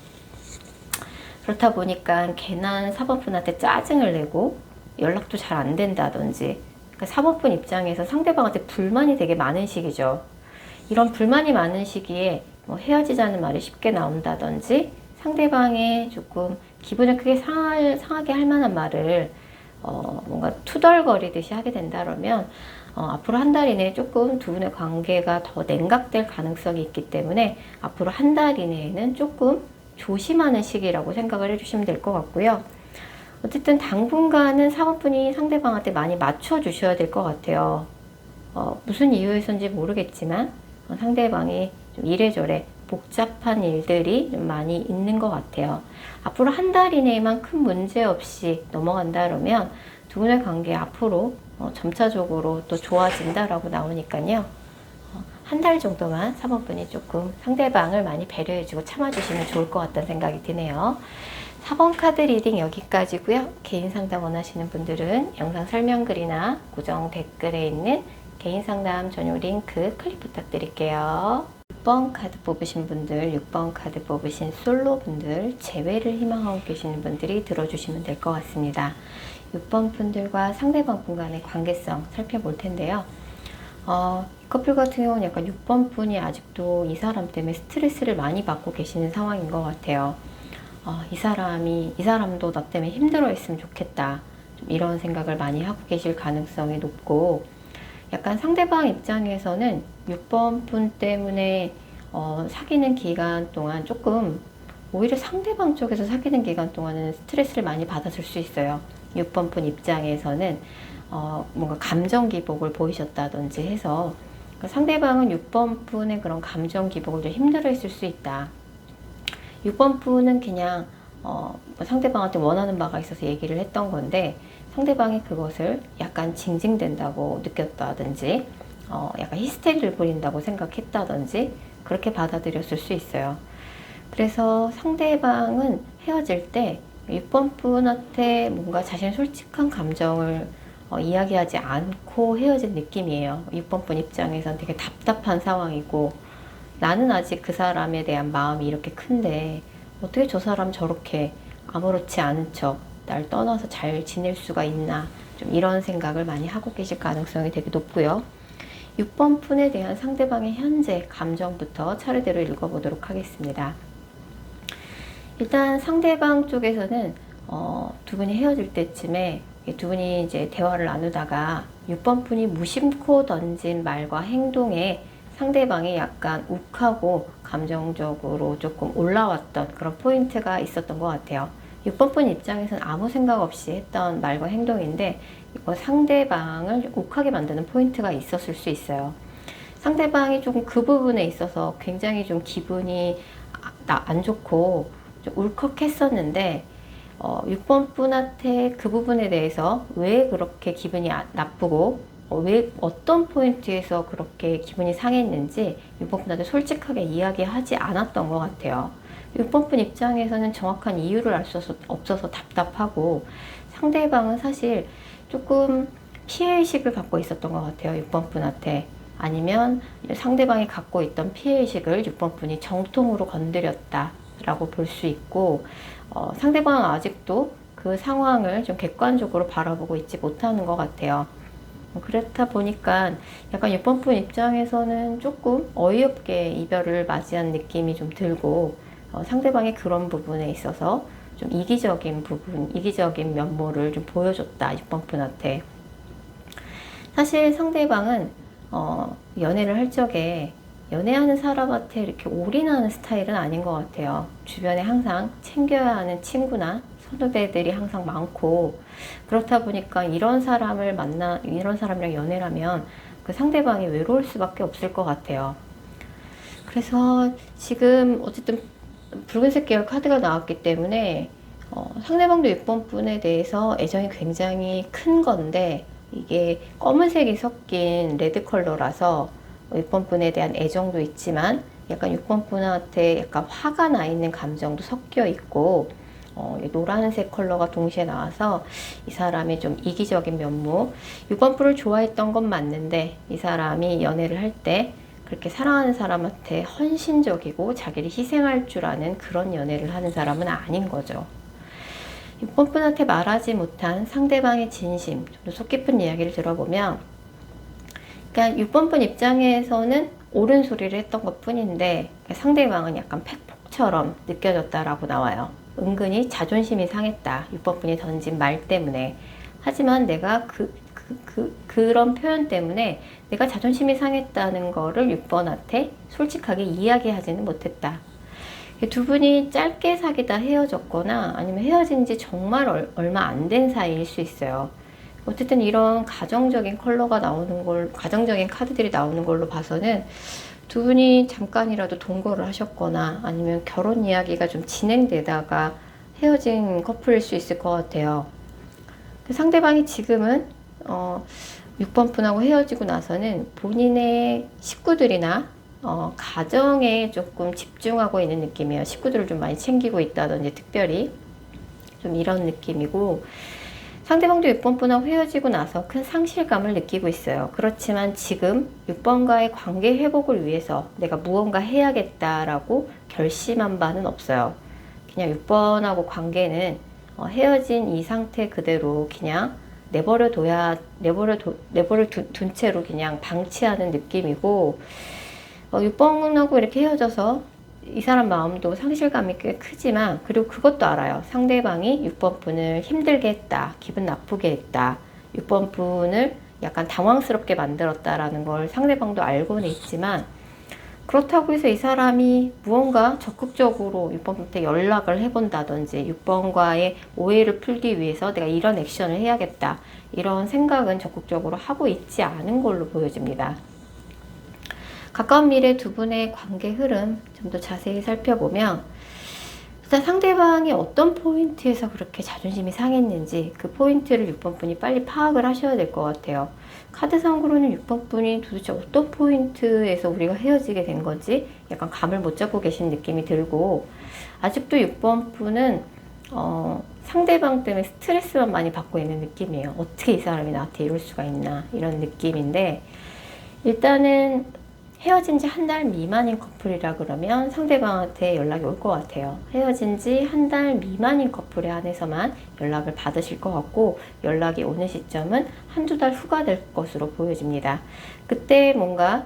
S1: 그렇다 보니까 괜한 4번 분한테 짜증을 내고 연락도 잘 안 된다든지, 그러니까 4번 분 입장에서 상대방한테 불만이 되게 많은 시기죠. 이런 불만이 많은 시기에 뭐 헤어지자는 말이 쉽게 나온다든지, 상대방의 조금 기분을 크게 상하게 할 만한 말을 뭔가 투덜거리듯이 하게 된다 그러면 앞으로 한 달 이내에 조금 두 분의 관계가 더 냉각될 가능성이 있기 때문에 앞으로 한 달 이내에는 조금 조심하는 시기라고 생각을 해주시면 될 것 같고요. 어쨌든 당분간은 4번 분이 상대방한테 많이 맞춰주셔야 될 것 같아요. 무슨 이유에서인지 모르겠지만 상대방이 좀 이래저래 복잡한 일들이 좀 많이 있는 것 같아요. 앞으로 한 달 이내에만 큰 문제 없이 넘어간다 그러면 두 분의 관계 앞으로 점차적으로 또 좋아진다라고 나오니까요. 한 달 정도만 4번 분이 조금 상대방을 많이 배려해주고 참아주시면 좋을 것 같다는 생각이 드네요. 4번 카드 리딩 여기까지고요. 개인 상담 원하시는 분들은 영상 설명글이나 고정 댓글에 있는 개인 상담 전용 링크 클릭 부탁드릴게요. 6번 카드 뽑으신 분들, 6번 카드 뽑으신 솔로 분들, 재회를 희망하고 계시는 분들이 들어주시면 될 것 같습니다. 6번 분들과 상대방 분 간의 관계성 살펴볼 텐데요. 커플 같은 경우는 약간 6번 분이 아직도 이 사람 때문에 스트레스를 많이 받고 계시는 상황인 것 같아요. 이 사람도 나 때문에 힘들어 했으면 좋겠다. 좀 이런 생각을 많이 하고 계실 가능성이 높고, 약간 상대방 입장에서는 6번 분 때문에 사귀는 기간 동안 조금, 오히려 상대방 쪽에서 사귀는 기간 동안은 스트레스를 많이 받았을 수 있어요. 6번 분 입장에서는 뭔가 감정 기복을 보이셨다든지 해서, 상대방은 6번 분의 그런 감정 기복을 좀 힘들어 했을 수 있다. 6번 분은 그냥 상대방한테 원하는 바가 있어서 얘기를 했던 건데, 상대방이 그것을 약간 징징댄다고 느꼈다든지 약간 히스테리를 부린다고 생각했다든지 그렇게 받아들였을 수 있어요. 그래서 상대방은 헤어질 때 6번 분한테 뭔가 자신의 솔직한 감정을 이야기하지 않고 헤어진 느낌이에요. 6번 분 입장에선 되게 답답한 상황이고, 나는 아직 그 사람에 대한 마음이 이렇게 큰데 어떻게 저 사람 저렇게 아무렇지 않은 척 날 떠나서 잘 지낼 수가 있나, 좀 이런 생각을 많이 하고 계실 가능성이 되게 높고요. 6번 분에 대한 상대방의 현재 감정부터 차례대로 읽어보도록 하겠습니다. 일단 상대방 쪽에서는 두 분이 헤어질 때쯤에 두 분이 이제 대화를 나누다가 6번 분이 무심코 던진 말과 행동에 상대방이 약간 욱하고 감정적으로 조금 올라왔던 그런 포인트가 있었던 것 같아요. 6번 분 입장에서는 아무 생각 없이 했던 말과 행동인데, 이거 상대방을 욱하게 만드는 포인트가 있었을 수 있어요. 상대방이 조금 그 부분에 있어서 굉장히 좀 기분이 안 좋고 좀 울컥했었는데, 6번 분한테 그 부분에 대해서 왜 그렇게 기분이 나쁘고 왜 어떤 포인트에서 그렇게 기분이 상했는지 6번 분한테 솔직하게 이야기하지 않았던 것 같아요. 6번 분 입장에서는 정확한 이유를 알 수 없어서 답답하고, 상대방은 사실 조금 피해의식을 갖고 있었던 것 같아요. 6번 분한테. 아니면 상대방이 갖고 있던 피해의식을 6번 분이 정통으로 건드렸다 라고 볼 수 있고, 상대방은 아직도 그 상황을 좀 객관적으로 바라보고 있지 못하는 것 같아요. 그렇다 보니까 약간 6번 분 입장에서는 조금 어이없게 이별을 맞이한 느낌이 좀 들고, 상대방이 그런 부분에 있어서 좀 이기적인 면모를 좀 보여줬다, 6번 분한테. 사실 상대방은 연애를 할 적에 연애하는 사람한테 이렇게 올인하는 스타일은 아닌 것 같아요. 주변에 항상 챙겨야 하는 친구나 선후배들이 항상 많고, 그렇다 보니까 이런 사람이랑 연애를 하면 그 상대방이 외로울 수밖에 없을 것 같아요. 그래서 지금 어쨌든 붉은색 계열 카드가 나왔기 때문에 상대방도 6번 분에 대해서 애정이 굉장히 큰 건데, 이게 검은색이 섞인 레드 컬러라서 6번 분에 대한 애정도 있지만 약간 6번 분한테 약간 화가 나 있는 감정도 섞여 있고, 노란색 컬러가 동시에 나와서 이 사람이 좀 이기적인 면모, 6번 분을 좋아했던 건 맞는데 이 사람이 연애를 할 때 그렇게 사랑하는 사람한테 헌신적이고 자기를 희생할 줄 아는 그런 연애를 하는 사람은 아닌 거죠. 6번 분한테 말하지 못한 상대방의 진심, 좀 더 속 깊은 이야기를 들어보면, 그러니까 6번 분 입장에서는 옳은 소리를 했던 것 뿐인데 상대방은 약간 팩폭처럼 느껴졌다라고 나와요. 은근히 자존심이 상했다, 6번 분이 던진 말 때문에. 하지만 내가 그런 표현 때문에 내가 자존심이 상했다는 거를 6번한테 솔직하게 이야기하지는 못했다. 두 분이 짧게 사귀다 헤어졌거나 아니면 헤어진 지 정말 얼마 안 된 사이일 수 있어요. 어쨌든 이런 가정적인 가정적인 카드들이 나오는 걸로 봐서는 두 분이 잠깐이라도 동거를 하셨거나 아니면 결혼 이야기가 좀 진행되다가 헤어진 커플일 수 있을 것 같아요. 상대방이 지금은 6번 분하고 헤어지고 나서는 본인의 식구들이나 가정에 조금 집중하고 있는 느낌이에요. 식구들을 좀 많이 챙기고 있다든지 특별히 좀 이런 느낌이고, 상대방도 6번 분하고 헤어지고 나서 큰 상실감을 느끼고 있어요. 그렇지만 지금 6번과의 관계 회복을 위해서 내가 무언가 해야겠다라고 결심한 바는 없어요. 그냥 6번하고 관계는 헤어진 이 상태 그대로 그냥 내버려 둔 채로 그냥 방치하는 느낌이고, 6번하고 이렇게 헤어져서 이 사람 마음도 상실감이 꽤 크지만, 그리고 그것도 알아요. 상대방이 6번 분을 힘들게 했다, 기분 나쁘게 했다, 6번 분을 약간 당황스럽게 만들었다라는 걸 상대방도 알고는 있지만, 그렇다고 해서 이 사람이 무언가 적극적으로 6번 분한테 연락을 해본다든지 6번과의 오해를 풀기 위해서 내가 이런 액션을 해야겠다, 이런 생각은 적극적으로 하고 있지 않은 걸로 보여집니다. 가까운 미래 두 분의 관계 흐름 좀 더 자세히 살펴보면, 일단 상대방이 어떤 포인트에서 그렇게 자존심이 상했는지 그 포인트를 6번 분이 빨리 파악을 하셔야 될 것 같아요. 카드상으로는 6번 분이 도대체 어떤 포인트에서 우리가 헤어지게 된 건지 약간 감을 못 잡고 계신 느낌이 들고, 아직도 6번 분은 상대방 때문에 스트레스만 많이 받고 있는 느낌이에요. 어떻게 이 사람이 나한테 이럴 수가 있나, 이런 느낌인데, 일단은 헤어진 지 한 달 미만인 커플이라 그러면 상대방한테 연락이 올 것 같아요. 헤어진 지 한 달 미만인 커플에 한해서만 연락을 받으실 것 같고, 연락이 오는 시점은 한두 달 후가 될 것으로 보여집니다. 그때 뭔가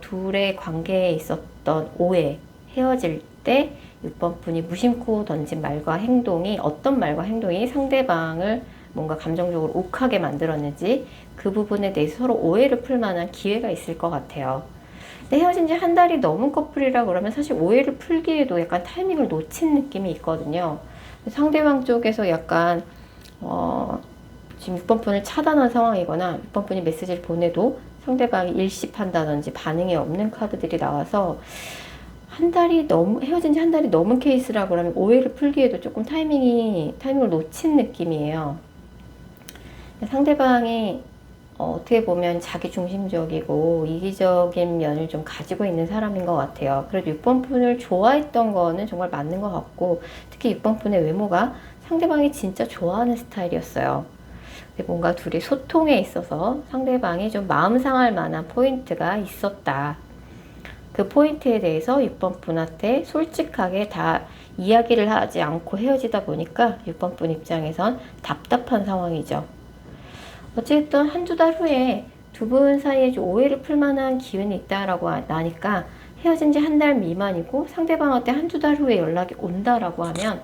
S1: 둘의 관계에 있었던 오해, 헤어질 때 6번 분이 무심코 던진 말과 행동이, 어떤 말과 행동이 상대방을 뭔가 감정적으로 욱하게 만들었는지 그 부분에 대해서 서로 오해를 풀 만한 기회가 있을 것 같아요. 근데 헤어진 지 한 달이 넘은 커플이라 그러면 사실 오해를 풀기에도 약간 타이밍을 놓친 느낌이 있거든요. 상대방 쪽에서 약간 지금 6번 분을 차단한 상황이거나 6번 분이 메시지를 보내도 상대방이 일십한다든지 반응이 없는 카드들이 나와서, 헤어진 지 한 달이 넘은 케이스라 그러면 오해를 풀기에도 조금 타이밍을 놓친 느낌이에요. 상대방이 어떻게 보면 자기중심적이고 이기적인 면을 좀 가지고 있는 사람인 것 같아요. 그래도 6번 분을 좋아했던 거는 정말 맞는 것 같고, 특히 6번 분의 외모가 상대방이 진짜 좋아하는 스타일이었어요. 뭔가 둘이 소통에 있어서 상대방이 좀 마음 상할 만한 포인트가 있었다. 그 포인트에 대해서 6번 분한테 솔직하게 다 이야기를 하지 않고 헤어지다 보니까 6번 분 입장에선 답답한 상황이죠. 어쨌든 한두 달 후에 두 분 사이에 좀 오해를 풀 만한 기운이 있다라고 나니까, 헤어진 지 한 달 미만이고 상대방한테 한두 달 후에 연락이 온다라고 하면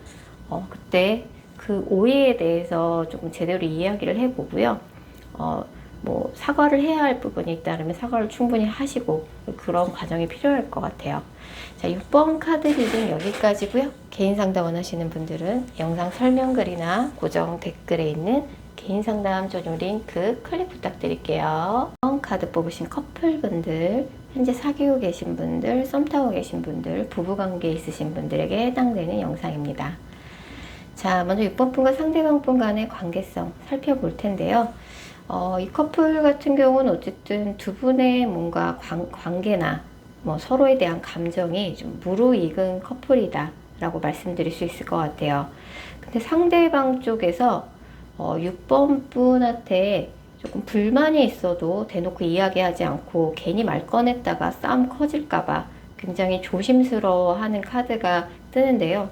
S1: 그때 그 오해에 대해서 조금 제대로 이야기를 해보고요. 뭐 사과를 해야 할 부분이 있다면 사과를 충분히 하시고, 그런 과정이 필요할 것 같아요. 자, 6번 카드 리딩 여기까지고요. 개인 상담 원하시는 분들은 영상 설명글이나 고정 댓글에 있는 개인 상담 전용 링크 클릭 부탁드릴게요. 카드 뽑으신 커플분들, 현재 사귀고 계신 분들, 썸 타고 계신 분들, 부부관계 있으신 분들에게 해당되는 영상입니다. 자, 먼저 6번 분과 상대방 분 간의 관계성 살펴볼 텐데요. 이 커플 같은 경우는 어쨌든 두 분의 뭔가 관계나 뭐 서로에 대한 감정이 좀 무르익은 커플이다 라고 말씀드릴 수 있을 것 같아요. 근데 상대방 쪽에서 6번 분한테 조금 불만이 있어도 대놓고 이야기하지 않고 괜히 말 꺼냈다가 싸움 커질까봐 굉장히 조심스러워하는 카드가 뜨는데요.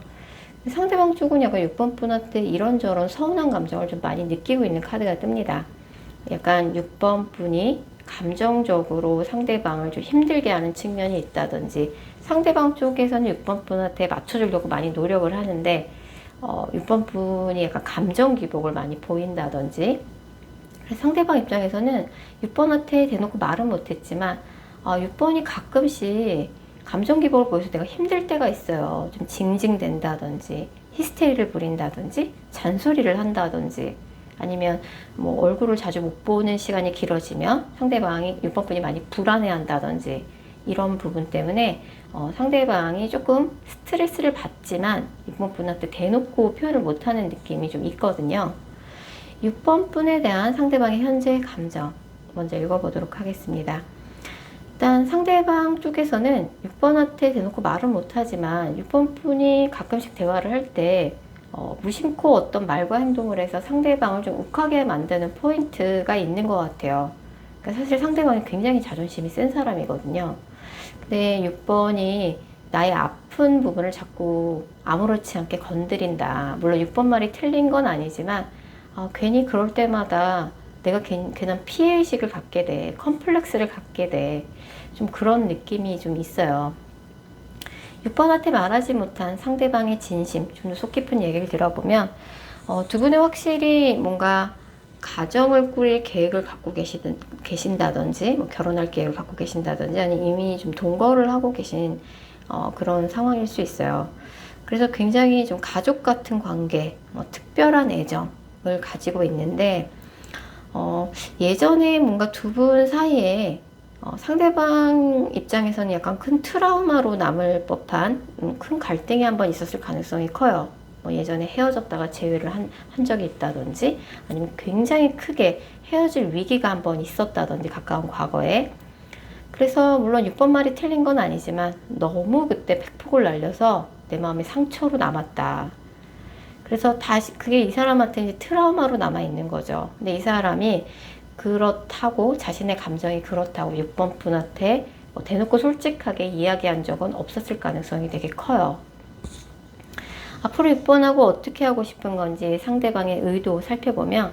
S1: 상대방 쪽은 약간 6번 분한테 이런저런 서운한 감정을 좀 많이 느끼고 있는 카드가 뜹니다. 약간 6번 분이 감정적으로 상대방을 좀 힘들게 하는 측면이 있다든지, 상대방 쪽에서는 6번 분한테 맞춰주려고 많이 노력을 하는데 6번 분이 약간 감정 기복을 많이 보인다든지, 상대방 입장에서는 6번한테 대놓고 말은 못했지만 6번이 가끔씩 감정 기복을 보여서 내가 힘들 때가 있어요. 좀 징징댄다든지 히스테리를 부린다든지 잔소리를 한다든지, 아니면 뭐 얼굴을 자주 못 보는 시간이 길어지면 상대방이 6번 분이 많이 불안해한다든지, 이런 부분 때문에 상대방이 조금 스트레스를 받지만 6번 분한테 대놓고 표현을 못하는 느낌이 좀 있거든요. 6번 분에 대한 상대방의 현재 감정, 먼저 읽어보도록 하겠습니다. 일단 상대방 쪽에서는 6번한테 대놓고 말은 못하지만 6번 분이 가끔씩 대화를 할 때 무심코 어떤 말과 행동을 해서 상대방을 좀 욱하게 만드는 포인트가 있는 것 같아요. 그러니까 사실 상대방이 굉장히 자존심이 센 사람이거든요. 근데 6번이 나의 아픈 부분을 자꾸 아무렇지 않게 건드린다. 물론 6번 말이 틀린 건 아니지만 괜히 그럴 때마다 내가 괜한 피해의식을 갖게 돼. 컴플렉스를 갖게 돼. 좀 그런 느낌이 좀 있어요. 6번한테 말하지 못한 상대방의 진심, 좀 더 속 깊은 얘기를 들어보면 두 분은 확실히 뭔가 가정을 꾸릴 계획을 갖고 계신다든지 뭐 결혼할 계획을 갖고 계신다든지 아니면 이미 좀 동거를 하고 계신 그런 상황일 수 있어요. 그래서 굉장히 좀 가족 같은 관계, 특별한 애정을 가지고 있는데 예전에 뭔가 두 분 사이에 상대방 입장에서는 약간 큰 트라우마로 남을 법한 큰 갈등이 한번 있었을 가능성이 커요. 뭐 예전에 헤어졌다가 재회를 한 적이 있다든지 아니면 굉장히 크게 헤어질 위기가 한번 있었다든지 가까운 과거에. 그래서 물론 6번 말이 틀린 건 아니지만 너무 그때 팩폭을 날려서 내 마음에 상처로 남았다. 그래서 다시 그게 이 사람한테 이제 트라우마로 남아 있는 거죠. 근데 이 사람이 그렇다고 자신의 감정이 그렇다고 6번 분한테 대놓고 솔직하게 이야기한 적은 없었을 가능성이 되게 커요. 앞으로 6번하고 어떻게 하고 싶은 건지 상대방의 의도 살펴보면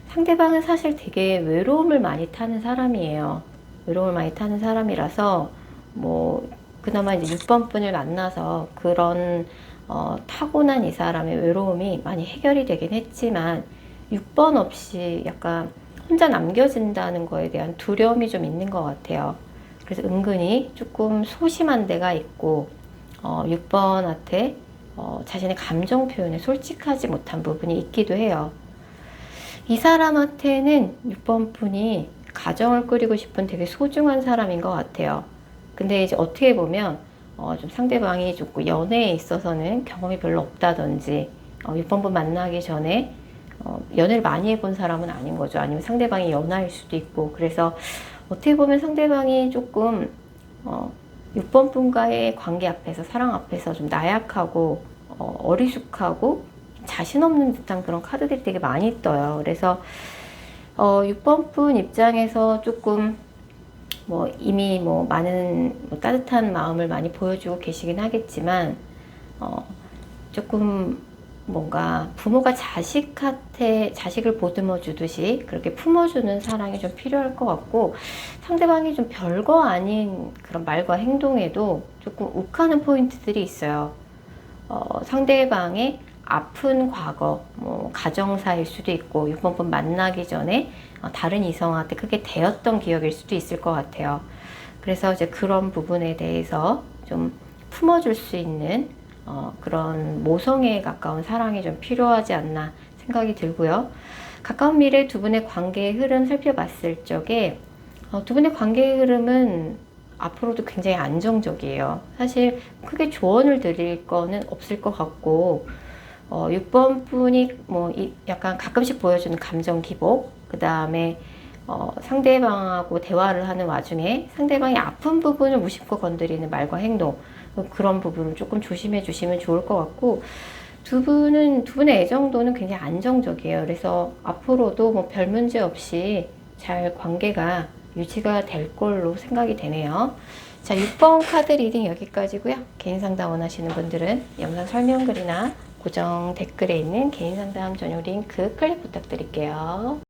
S1: 상대방은 사실 되게 외로움을 많이 타는 사람이에요. 외로움을 많이 타는 사람이라서 뭐 그나마 이제 6번 분을 만나서 그런 타고난 이 사람의 외로움이 많이 해결이 되긴 했지만 6번 없이 약간 혼자 남겨진다는 거에 대한 두려움이 좀 있는 것 같아요. 그래서 은근히 조금 소심한 데가 있고 6번한테 자신의 감정 표현에 솔직하지 못한 부분이 있기도 해요. 이 사람한테는 6번 분이 가정을 꾸리고 싶은 되게 소중한 사람인 것 같아요. 근데 이제 어떻게 보면 좀 상대방이 조금 연애에 있어서는 경험이 별로 없다든지 6번 분 만나기 전에 연애를 많이 해본 사람은 아닌 거죠. 아니면 상대방이 연하일 수도 있고. 그래서 어떻게 보면 상대방이 조금 6번 분과의 관계 앞에서, 사랑 앞에서 좀 나약하고 어리숙하고 자신 없는 듯한 그런 카드들이 되게 많이 떠요. 그래서 6번 분 입장에서 조금 이미 많은 따뜻한 마음을 많이 보여주고 계시긴 하겠지만 조금 뭔가 부모가 자식한테 자식을 보듬어 주듯이 그렇게 품어주는 사랑이 좀 필요할 것 같고, 상대방이 좀 별거 아닌 그런 말과 행동에도 조금 욱하는 포인트들이 있어요. 상대방의 아픈 과거, 가정사일 수도 있고 6번 분 만나기 전에 다른 이성한테 크게 대었던 기억일 수도 있을 것 같아요. 그래서 이제 그런 부분에 대해서 좀 품어줄 수 있는 그런 모성애에 가까운 사랑이 좀 필요하지 않나 생각이 들고요. 가까운 미래 두 분의 관계의 흐름 살펴봤을 적에 두 분의 관계의 흐름은 앞으로도 굉장히 안정적이에요. 사실 크게 조언을 드릴 거는 없을 것 같고 6번 분이 약간 가끔씩 보여주는 감정 기복, 그 다음에 상대방하고 대화를 하는 와중에 상대방이 아픈 부분을 무심코 건드리는 말과 행동, 그런 부분을 조금 조심해 주시면 좋을 것 같고, 두 분의 애정도는 굉장히 안정적이에요. 그래서 앞으로도 별 문제 없이 잘 관계가 유지가 될 걸로 생각이 되네요. 자, 6번 카드 리딩 여기까지고요. 개인 상담 원하시는 분들은 영상 설명글이나 고정 댓글에 있는 개인 상담 전용 링크 클릭 부탁드릴게요.